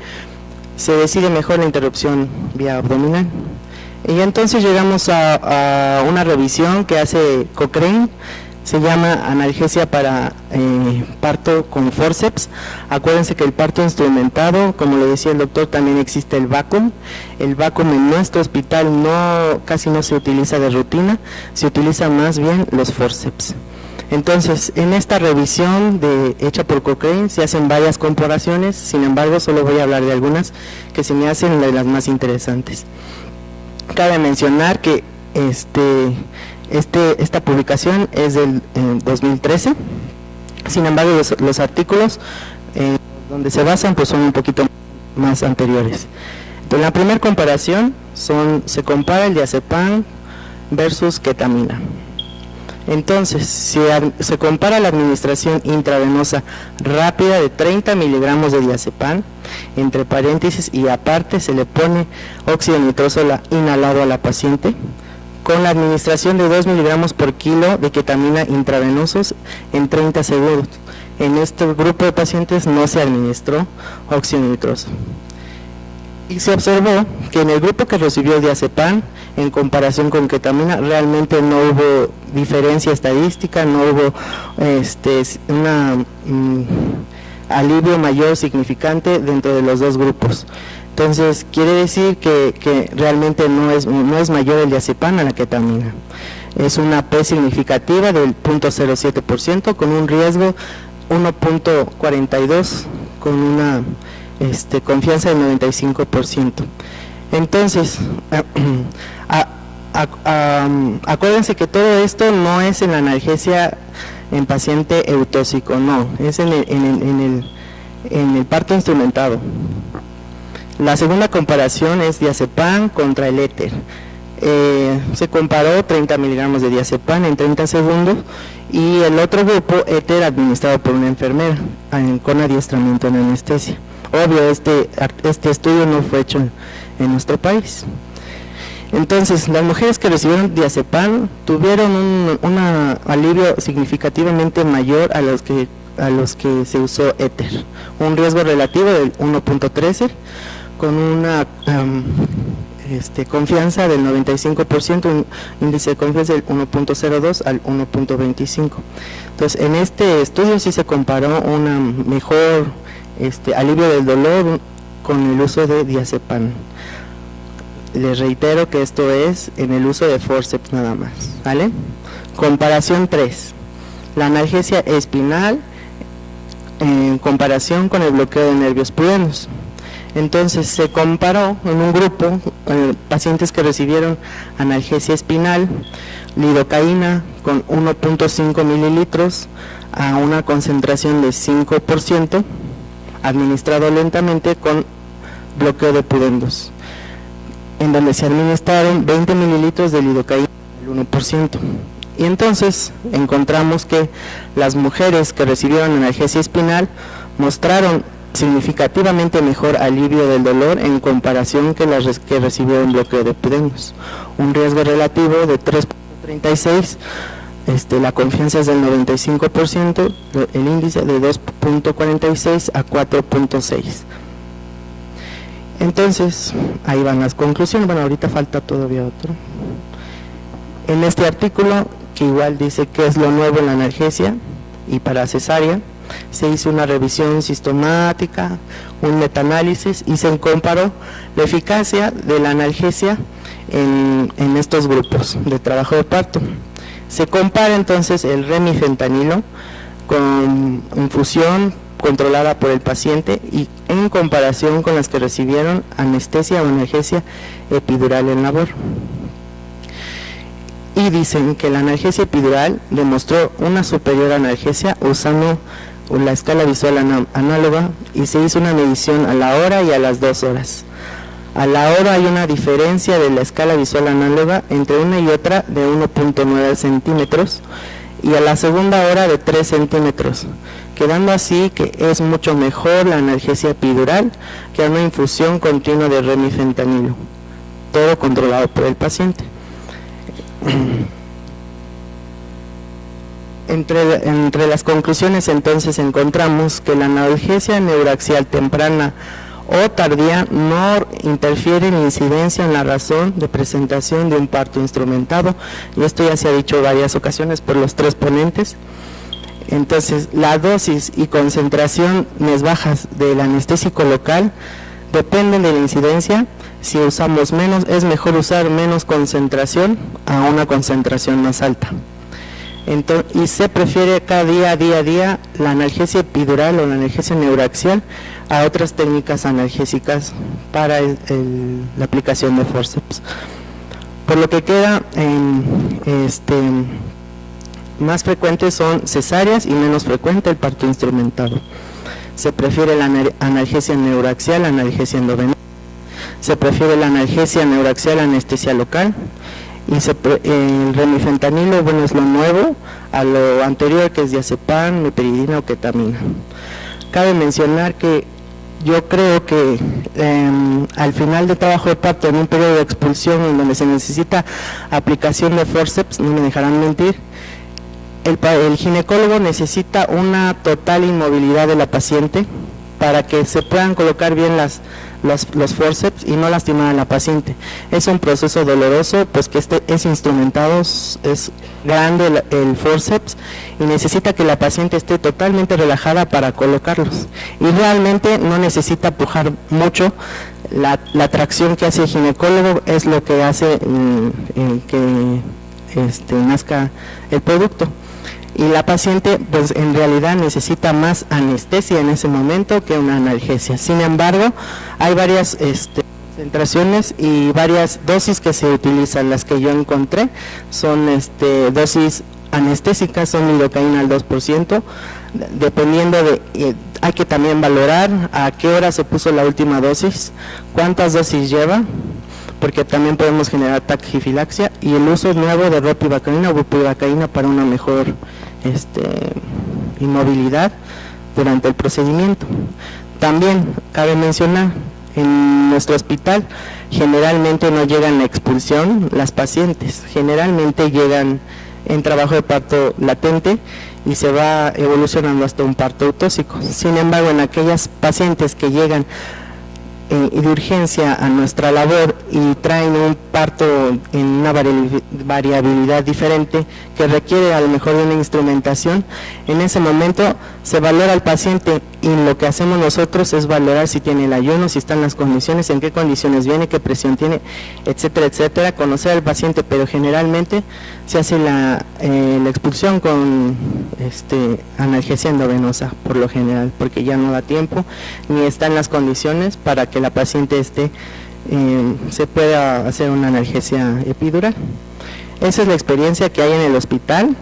Speaker 7: se decide mejor la interrupción vía abdominal. Y entonces llegamos a una revisión que hace Cochrane, se llama analgesia para parto con forceps. Acuérdense que el parto instrumentado, como le decía el doctor, también existe el vacuum. El vacuum en nuestro hospital casi no se utiliza de rutina, se utiliza más bien los forceps. Entonces, en esta revisión hecha por Cochrane se hacen varias comparaciones, sin embargo solo voy a hablar de algunas que se me hacen de las más interesantes. Cabe mencionar que esta publicación es del 2013, sin embargo los artículos donde se basan pues son un poquito más anteriores. Entonces, la primera comparación se compara el diazepam versus ketamina. Entonces, se compara la administración intravenosa rápida de 30 miligramos de diazepam, entre paréntesis y aparte se le pone óxido nitroso inhalado a la paciente, con la administración de 2 miligramos por kilo de ketamina intravenosos en 30 segundos. En este grupo de pacientes no se administró óxido nitroso. Y se observó que en el grupo que recibió diazepam, en comparación con ketamina, realmente no hubo diferencia estadística, no hubo alivio mayor significante dentro de los dos grupos. Entonces, quiere decir que realmente no es mayor el diazepam a la ketamina. Es una P significativa del 0.07% con un riesgo 1.42 con una confianza del 95%. Entonces, acuérdense que todo esto no es en la analgesia en paciente eutóxico, no, es en el parto instrumentado. La segunda comparación es diazepam contra el éter. Se comparó 30 miligramos de diazepam en 30 segundos y el otro grupo, éter administrado por una enfermera con adiestramiento en anestesia. Obvio, este estudio no fue hecho en nuestro país. Entonces, las mujeres que recibieron diazepam tuvieron un alivio significativamente mayor a los que se usó éter, un riesgo relativo del 1.13 con una confianza del 95%, un índice de confianza del 1.02 al 1.25. Entonces, en este estudio sí se comparó una mejor alivio del dolor con el uso de diazepam. Les reitero que esto es en el uso de forceps nada más, ¿vale? Comparación 3. La analgesia espinal en comparación con el bloqueo de nervios pudendos. Entonces se comparó en un grupo pacientes que recibieron analgesia espinal, lidocaína con 1.5 mililitros a una concentración de 5%, administrado lentamente con bloqueo de pudendos. en donde se administraron 20 mililitros de lidocaína al 1%. Y entonces encontramos que las mujeres que recibieron analgesia espinal mostraron significativamente mejor alivio del dolor en comparación que las que recibieron bloqueo de epidemios. Un riesgo relativo de 3.36, la confianza es del 95%, el índice de 2.46 a 4.6. Entonces, ahí van las conclusiones. Bueno, ahorita falta todavía otro. En este artículo, que igual dice qué es lo nuevo en la analgesia y para cesárea, se hizo una revisión sistemática, un metaanálisis y se comparó la eficacia de la analgesia en estos grupos de trabajo de parto. Se compara entonces el remifentanilo con infusión controlada por el paciente y en comparación con las que recibieron anestesia o analgesia epidural en labor. Y dicen que la analgesia epidural demostró una superior analgesia usando la escala visual análoga y se hizo una medición a la hora y a las 2 horas. A la hora hay una diferencia de la escala visual análoga entre una y otra de 1.9 centímetros y a la segunda hora de 3 centímetros, quedando así que es mucho mejor la analgesia epidural que una infusión continua de remifentanilo, todo controlado por el paciente. Entre las conclusiones entonces encontramos que la analgesia neuraxial temprana o tardía no interfiere en incidencia en la razón de presentación de un parto instrumentado, y esto ya se ha dicho varias ocasiones por los 3 ponentes. Entonces, la dosis y concentraciones bajas del anestésico local dependen de la incidencia. Si usamos menos, es mejor usar menos concentración a una concentración más alta. Entonces, y se prefiere cada día la analgesia epidural o la analgesia neuraxial a otras técnicas analgésicas para la aplicación de forceps. Por lo que queda más frecuentes son cesáreas y menos frecuente el parto instrumentado. Se prefiere la analgesia neuraxial, analgesia endovenosa. Se prefiere la analgesia neuraxial, anestesia local. Y el remifentanilo, bueno, es lo nuevo a lo anterior, que es diazepam, meperidina o ketamina. Cabe mencionar que yo creo que al final del trabajo de parto, en un periodo de expulsión en donde se necesita aplicación de forceps, no me dejarán mentir, el ginecólogo necesita una total inmovilidad de la paciente para que se puedan colocar bien los forceps y no lastimar a la paciente. Es un proceso doloroso, pues que es instrumentado, es grande el forceps y necesita que la paciente esté totalmente relajada para colocarlos. Y realmente no necesita pujar mucho. La tracción que hace el ginecólogo es lo que hace que nazca el producto. Y la paciente pues en realidad necesita más anestesia en ese momento que una analgesia. Sin embargo, hay varias concentraciones y varias dosis que se utilizan. Las que yo encontré son dosis anestésicas, son lidocaína al 2%, dependiendo de, hay que también valorar a qué hora se puso la última dosis, cuántas dosis lleva, porque también podemos generar taquifilaxia, y el uso nuevo de ropivacaína o bupivacaína para una mejor inmovilidad durante el procedimiento. También cabe mencionar, en nuestro hospital generalmente no llegan a expulsión las pacientes, generalmente llegan en trabajo de parto latente y se va evolucionando hasta un parto autóxico. Sin embargo, en aquellas pacientes que llegan de urgencia a nuestra labor y traen un parto en una variabilidad diferente que requiere a lo mejor de una instrumentación, en ese momento se valora al paciente y lo que hacemos nosotros es valorar si tiene el ayuno, si están las condiciones, en qué condiciones viene, qué presión tiene, etcétera, etcétera, conocer al paciente, pero generalmente se hace la expulsión con analgesia endovenosa por lo general, porque ya no da tiempo ni están las condiciones para que la paciente se pueda hacer una analgesia epidural. Esa es la experiencia que hay en el hospital.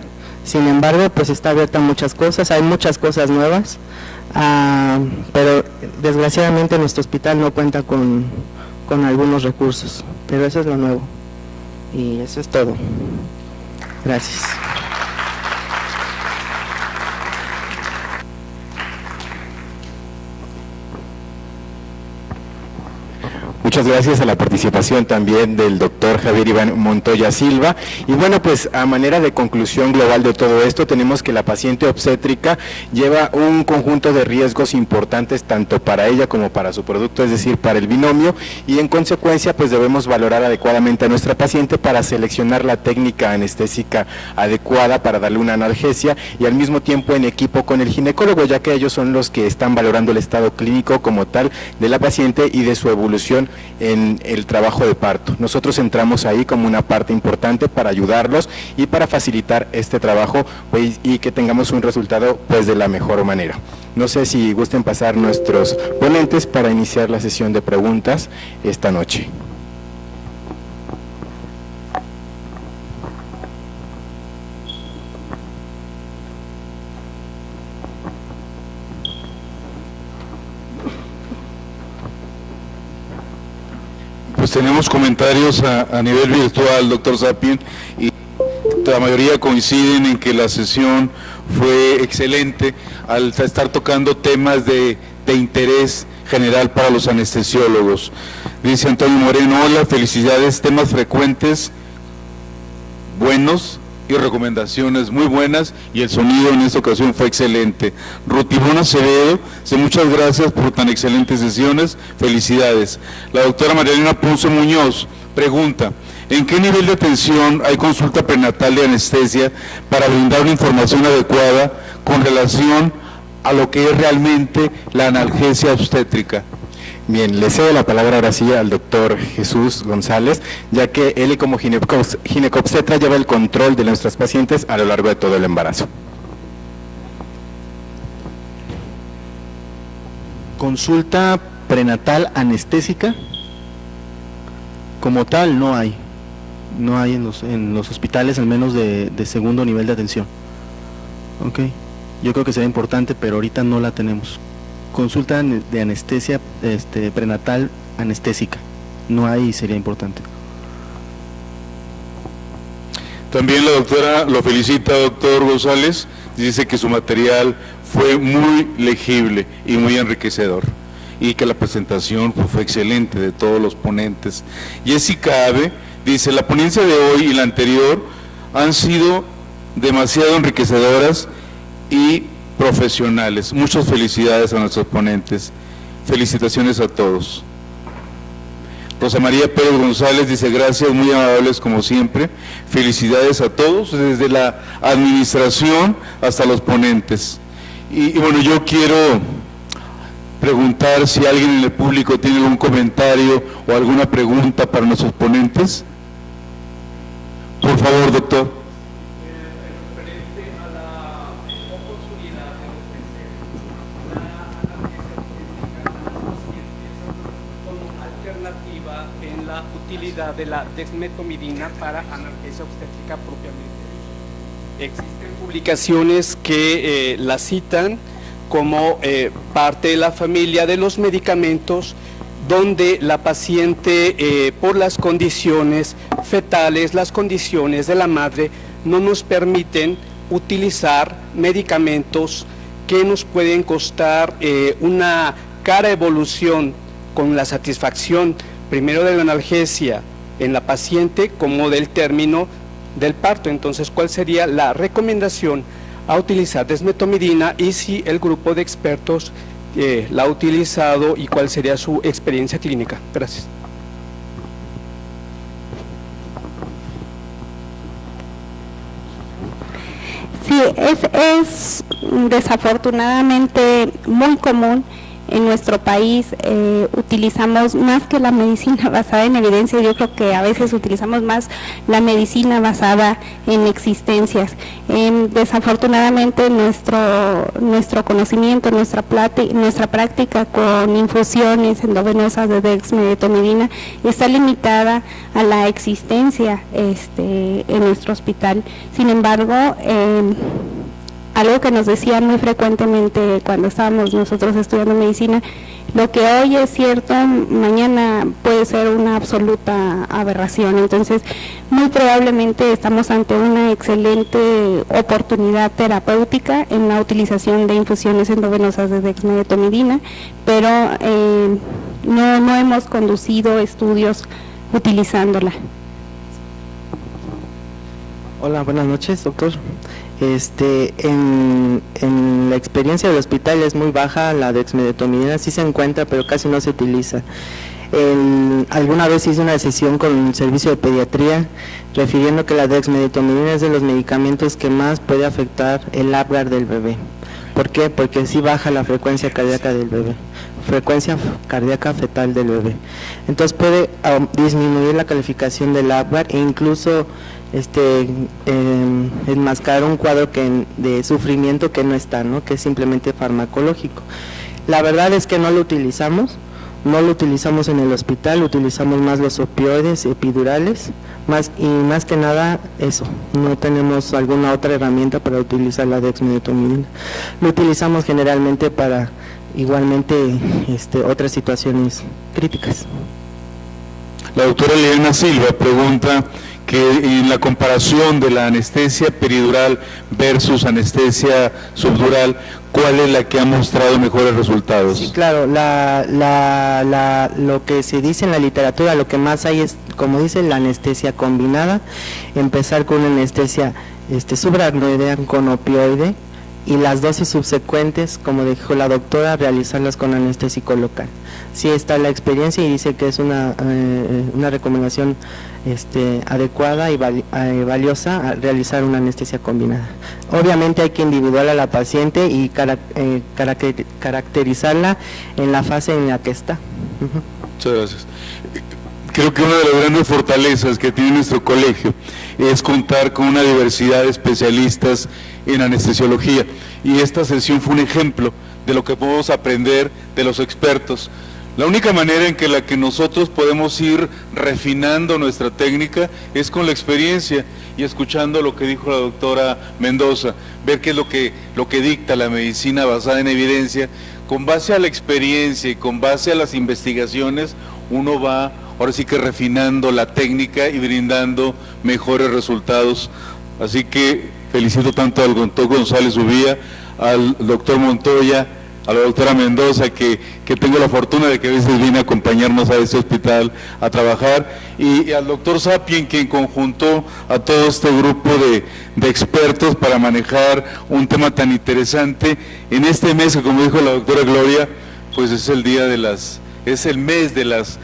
Speaker 7: Sin embargo, pues está abierta a muchas cosas, hay muchas cosas nuevas, pero desgraciadamente nuestro hospital no cuenta con
Speaker 10: con algunos recursos, pero eso es lo nuevo y eso es todo. Gracias.
Speaker 8: Muchas gracias a la participación también del doctor Javier Iván Montoya Silva. Y bueno, pues a manera de conclusión global de todo esto, tenemos que la paciente obstétrica lleva un conjunto de riesgos importantes tanto para ella como para su producto, es decir, para el binomio, y en consecuencia pues debemos valorar adecuadamente a nuestra paciente para seleccionar la técnica anestésica adecuada para darle una analgesia y al mismo tiempo en equipo con el ginecólogo, ya que ellos son los que están valorando el estado clínico como tal de la paciente y de su evolución en el trabajo de parto. Nosotros entramos ahí como una parte importante para ayudarlos y para facilitar este trabajo, pues, y que tengamos un resultado pues de la mejor manera. No sé si gusten pasar nuestros ponentes para iniciar la sesión de preguntas esta noche.
Speaker 11: Pues tenemos comentarios a nivel virtual, doctor Sapien, y la mayoría coinciden en que la sesión fue excelente al estar tocando temas de interés general para los anestesiólogos. Dice Antonio Moreno: hola, felicidades, temas frecuentes, buenos y recomendaciones muy buenas, y el sonido en esta ocasión fue excelente. Rutibón Acevedo dice: muchas gracias por tan excelentes sesiones, felicidades. La doctora Marilena Ponce Muñoz pregunta: ¿en qué nivel de atención hay consulta prenatal de anestesia para brindar una información adecuada con relación a lo que es realmente la analgesia obstétrica?
Speaker 8: Bien, le cedo la palabra ahora sí al doctor Jesús González, ya que él como ginecobstetra lleva el control de nuestras pacientes a lo largo de todo el embarazo.
Speaker 7: Consulta prenatal anestésica, como tal no hay en los hospitales, al menos de segundo nivel de atención. Ok, yo creo que sería importante, pero ahorita no la tenemos. Consulta de anestesia prenatal anestésica, no hay y sería importante.
Speaker 11: También la doctora lo felicita, doctor González, dice que su material fue muy legible y muy enriquecedor, y que la presentación fue excelente de todos los ponentes. Jessica Ave dice: la ponencia de hoy y la anterior han sido demasiado enriquecedoras y profesionales. Muchas felicidades a nuestros ponentes. Felicitaciones a todos. Rosa María Pérez González dice: gracias, muy amables como siempre. Felicidades a todos, desde la administración hasta los ponentes. Y bueno, yo quiero preguntar si alguien en el público tiene algún comentario o alguna pregunta para nuestros ponentes. Por favor, doctor.
Speaker 12: Utilidad de la desmetomidina para analgesia obstétrica propiamente. Existen publicaciones que la citan como parte de la familia de los medicamentos donde la paciente por las condiciones fetales, las condiciones de la madre, no nos permiten utilizar medicamentos que nos pueden costar una cara evolución con la satisfacción primero de la analgesia en la paciente como del término del parto. Entonces, ¿cuál sería la recomendación a utilizar desmetomidina y si el grupo de expertos la ha utilizado y cuál sería su experiencia clínica? Gracias.
Speaker 9: Sí, es desafortunadamente muy común en nuestro país. Utilizamos más que la medicina basada en evidencia, yo creo que a veces utilizamos más la medicina basada en existencias. Desafortunadamente nuestro conocimiento, nuestra práctica con infusiones endovenosas de dexmedetomidina está limitada a la existencia en nuestro hospital. Sin embargo, algo que nos decían muy frecuentemente cuando estábamos nosotros estudiando medicina, lo que hoy es cierto, mañana puede ser una absoluta aberración. Entonces, muy probablemente estamos ante una excelente oportunidad terapéutica en la utilización de infusiones endovenosas de dexmedetomidina, pero no hemos conducido estudios utilizándola.
Speaker 10: Hola, buenas noches, doctor. En la experiencia del hospital es muy baja la dexmedetomidina, sí se encuentra, pero casi no se utiliza. Alguna vez hice una sesión con el servicio de pediatría refiriendo que la dexmedetomidina es de los medicamentos que más puede afectar el Apgar del bebé. ¿Por qué? Porque sí baja la frecuencia cardíaca del bebé, frecuencia cardíaca fetal del bebé. Entonces puede disminuir la calificación del Apgar e incluso enmascarar un cuadro de sufrimiento que no está, ¿no? Que es simplemente farmacológico. La verdad es que no lo utilizamos en el hospital, utilizamos más los opioides epidurales, más que nada eso, no tenemos alguna otra herramienta para utilizar la dexmedetomidina. Lo utilizamos generalmente para igualmente otras situaciones críticas.
Speaker 11: La doctora Liliana Silva pregunta que en la comparación de la anestesia peridural versus anestesia subdural, ¿cuál es la que ha mostrado mejores resultados?
Speaker 10: Sí, claro, lo que se dice en la literatura, lo que más hay es, como dice, la anestesia combinada, empezar con una anestesia subaracnoidea con opioide y las dosis subsecuentes, como dijo la doctora, realizarlas con anestésico local. Sí está la experiencia y dice que es una recomendación adecuada y valiosa a realizar una anestesia combinada. Obviamente hay que individuar a la paciente y caracterizarla en la fase en la que está.
Speaker 11: Muchas gracias. Creo que una de las grandes fortalezas que tiene nuestro colegio es contar con una diversidad de especialistas en anestesiología, y esta sesión fue un ejemplo de lo que podemos aprender de los expertos. La única manera en que nosotros podemos ir refinando nuestra técnica es con la experiencia y escuchando lo que dijo la doctora Mendoza, ver qué es lo que dicta la medicina basada en evidencia. Con base a la experiencia y con base a las investigaciones, uno va ahora sí que refinando la técnica y brindando mejores resultados. Así que felicito tanto al doctor González Ubía, al doctor Montoya, a la doctora Mendoza, que tengo la fortuna de que a veces viene a acompañarnos a este hospital a trabajar, y al doctor Sapien, quien conjuntó a todo este grupo de expertos para manejar un tema tan interesante en este mes, que como dijo la doctora Gloria, pues es el día es el mes de las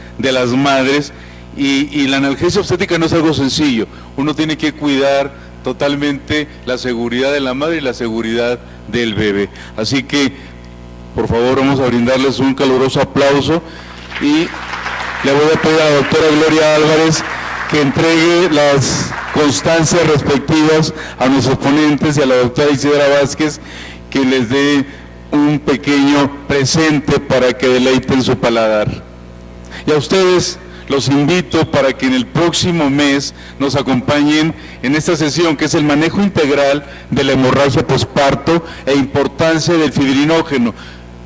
Speaker 11: madres, y la analgesia obstétrica no es algo sencillo. Uno tiene que cuidar totalmente la seguridad de la madre y la seguridad del bebé. Así que, por favor, vamos a brindarles un caluroso aplauso, y le voy a pedir a la doctora Gloria Álvarez que entregue las constancias respectivas a nuestros ponentes y a la doctora Isidora Vázquez, que les dé un pequeño presente para que deleiten su paladar. Y a ustedes los invito para que en el próximo mes nos acompañen en esta sesión, que es el manejo integral de la hemorragia posparto e importancia del fibrinógeno.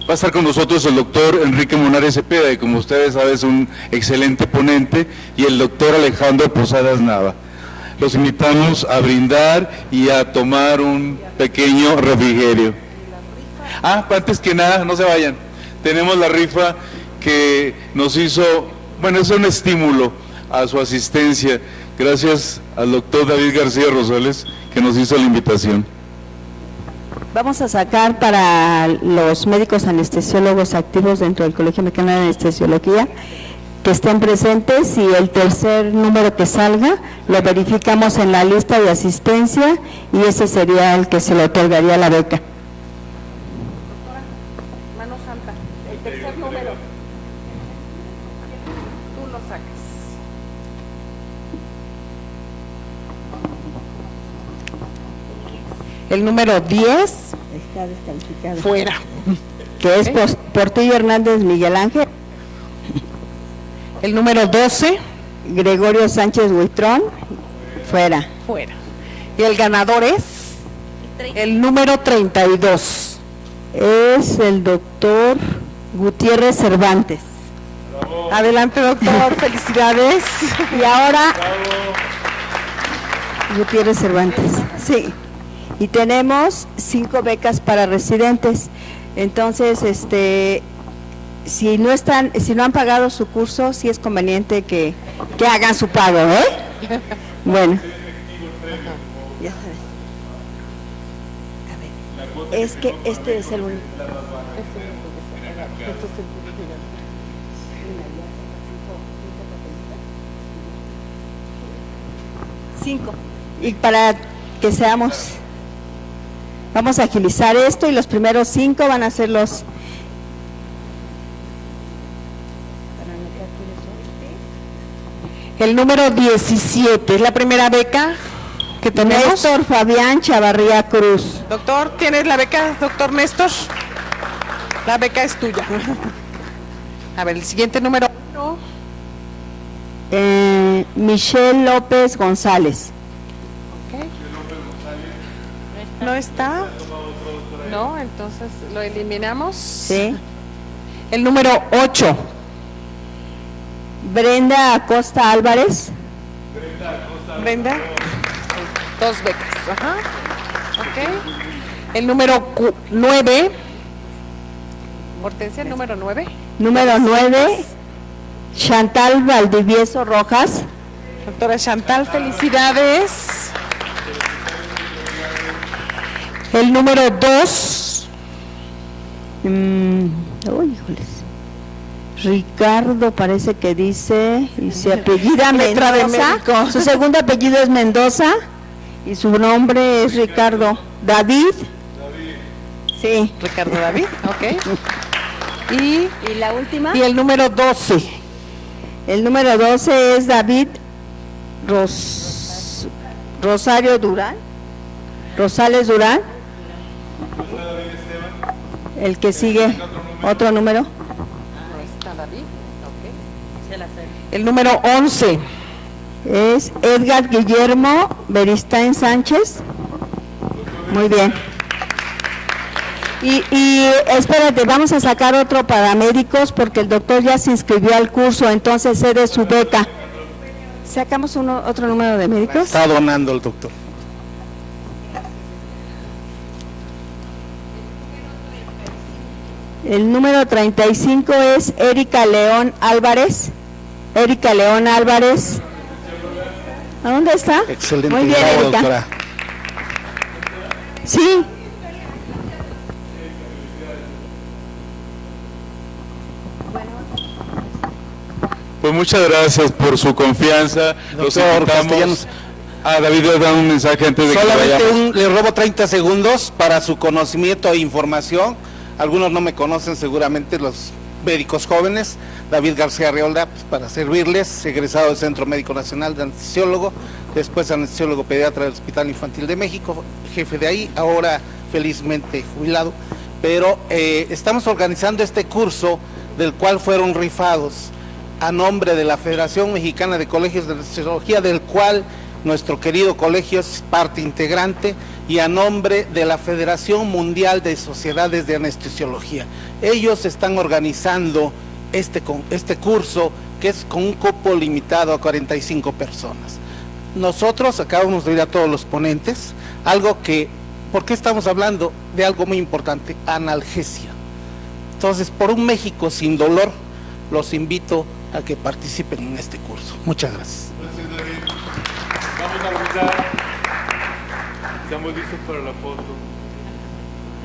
Speaker 11: Va a estar con nosotros el doctor Enrique Monares Cepeda, que como ustedes saben es un excelente ponente, y el doctor Alejandro Posadas Nava. Los invitamos a brindar y a tomar un pequeño refrigerio. Antes que nada, no se vayan, tenemos la rifa que nos hizo, es un estímulo a su asistencia, gracias al doctor David García Rosales, que nos hizo la invitación.
Speaker 13: Vamos a sacar para los médicos anestesiólogos activos dentro del Colegio Mexicano de Anestesiología que estén presentes, y el tercer número que salga lo verificamos en la lista de asistencia y ese sería el que se le otorgaría la beca.
Speaker 14: Mano Santa, el tercer número. Tú lo sacas.
Speaker 13: El número 10 está descalificado. Fuera. Que es Portillo Hernández Miguel Ángel. El número 12, Gregorio Sánchez Huitrón. Fuera.
Speaker 14: Fuera. Y el ganador es
Speaker 15: El número 32.
Speaker 13: Es el doctor Gutiérrez Cervantes.
Speaker 15: Adelante, doctor, felicidades.
Speaker 13: Y ahora, Gutiérrez Cervantes, sí. Y tenemos 5 becas para residentes. Entonces, si no han pagado su curso, sí es conveniente que hagan su pago, ¿eh? Bueno. Ya sabes. A ver, es que este es el único. 5. Y para que seamos, vamos a agilizar esto y los primeros 5 van a ser los.
Speaker 15: El número 17, es la primera beca que tenemos.
Speaker 13: Néstor Fabián Chavarría Cruz.
Speaker 15: Doctor, ¿tienes la beca, doctor Néstor? La beca es tuya. A ver, el siguiente número 1.
Speaker 13: Michelle López González.
Speaker 15: Okay. ¿No está? No, entonces lo eliminamos.
Speaker 13: Sí.
Speaker 15: El número 8.
Speaker 13: Brenda Acosta Álvarez.
Speaker 15: Brenda. 2 becas. Ajá. Ok. El número 9. Hortensia, número 9.
Speaker 13: Número 9. Chantal Valdivieso Rojas.
Speaker 15: Doctora Chantal, felicidades. El número 2.
Speaker 13: Uy, híjoles. Ricardo parece que dice, y se apellida Mendoza. Su segundo apellido es Mendoza y su nombre es Ricardo. David. Sí.
Speaker 15: Ricardo David, ok.
Speaker 13: ¿Y la última?
Speaker 15: Y el número 12.
Speaker 13: El número 12 es David Rosario Durán. Rosales Durán. El que sigue, otro número.
Speaker 15: El número 11
Speaker 13: es Edgar Guillermo Beristain Sánchez. Muy bien. Y espérate, vamos a sacar otro para médicos porque el doctor ya se inscribió al curso, entonces cede su beca. ¿Sacamos otro número de médicos?
Speaker 16: Está donando el doctor.
Speaker 13: El número 35 es Erika León Álvarez. Erika León Álvarez. ¿A dónde está?
Speaker 16: Excelente.
Speaker 13: Muy bien,
Speaker 16: bravo,
Speaker 13: Erika.
Speaker 16: doctora.
Speaker 13: Sí.
Speaker 11: Pues muchas gracias por su confianza. Los invitamos. David le da un mensaje antes de que
Speaker 16: solamente le robo 30 segundos para su conocimiento e información. Algunos no me conocen, seguramente los médicos jóvenes. David García Arreola, pues, para servirles, egresado del Centro Médico Nacional de Anestesiólogo, después anestesiólogo pediatra del Hospital Infantil de México, jefe de ahí, ahora felizmente jubilado. Pero estamos organizando este curso del cual fueron rifados a nombre de la Federación Mexicana de Colegios de Anestesiología, del cual nuestro querido colegio es parte integrante, y a nombre de la Federación Mundial de Sociedades de Anestesiología. Ellos están organizando este curso, que es con un cupo limitado a 45 personas. Nosotros acabamos de ir a todos los ponentes, ¿por qué estamos hablando de algo muy importante? Analgesia. Entonces, por un México sin dolor, los invito a que participen en este curso. Muchas gracias.
Speaker 11: Gracias, David. Vamos a brindar. Estamos listos para la foto.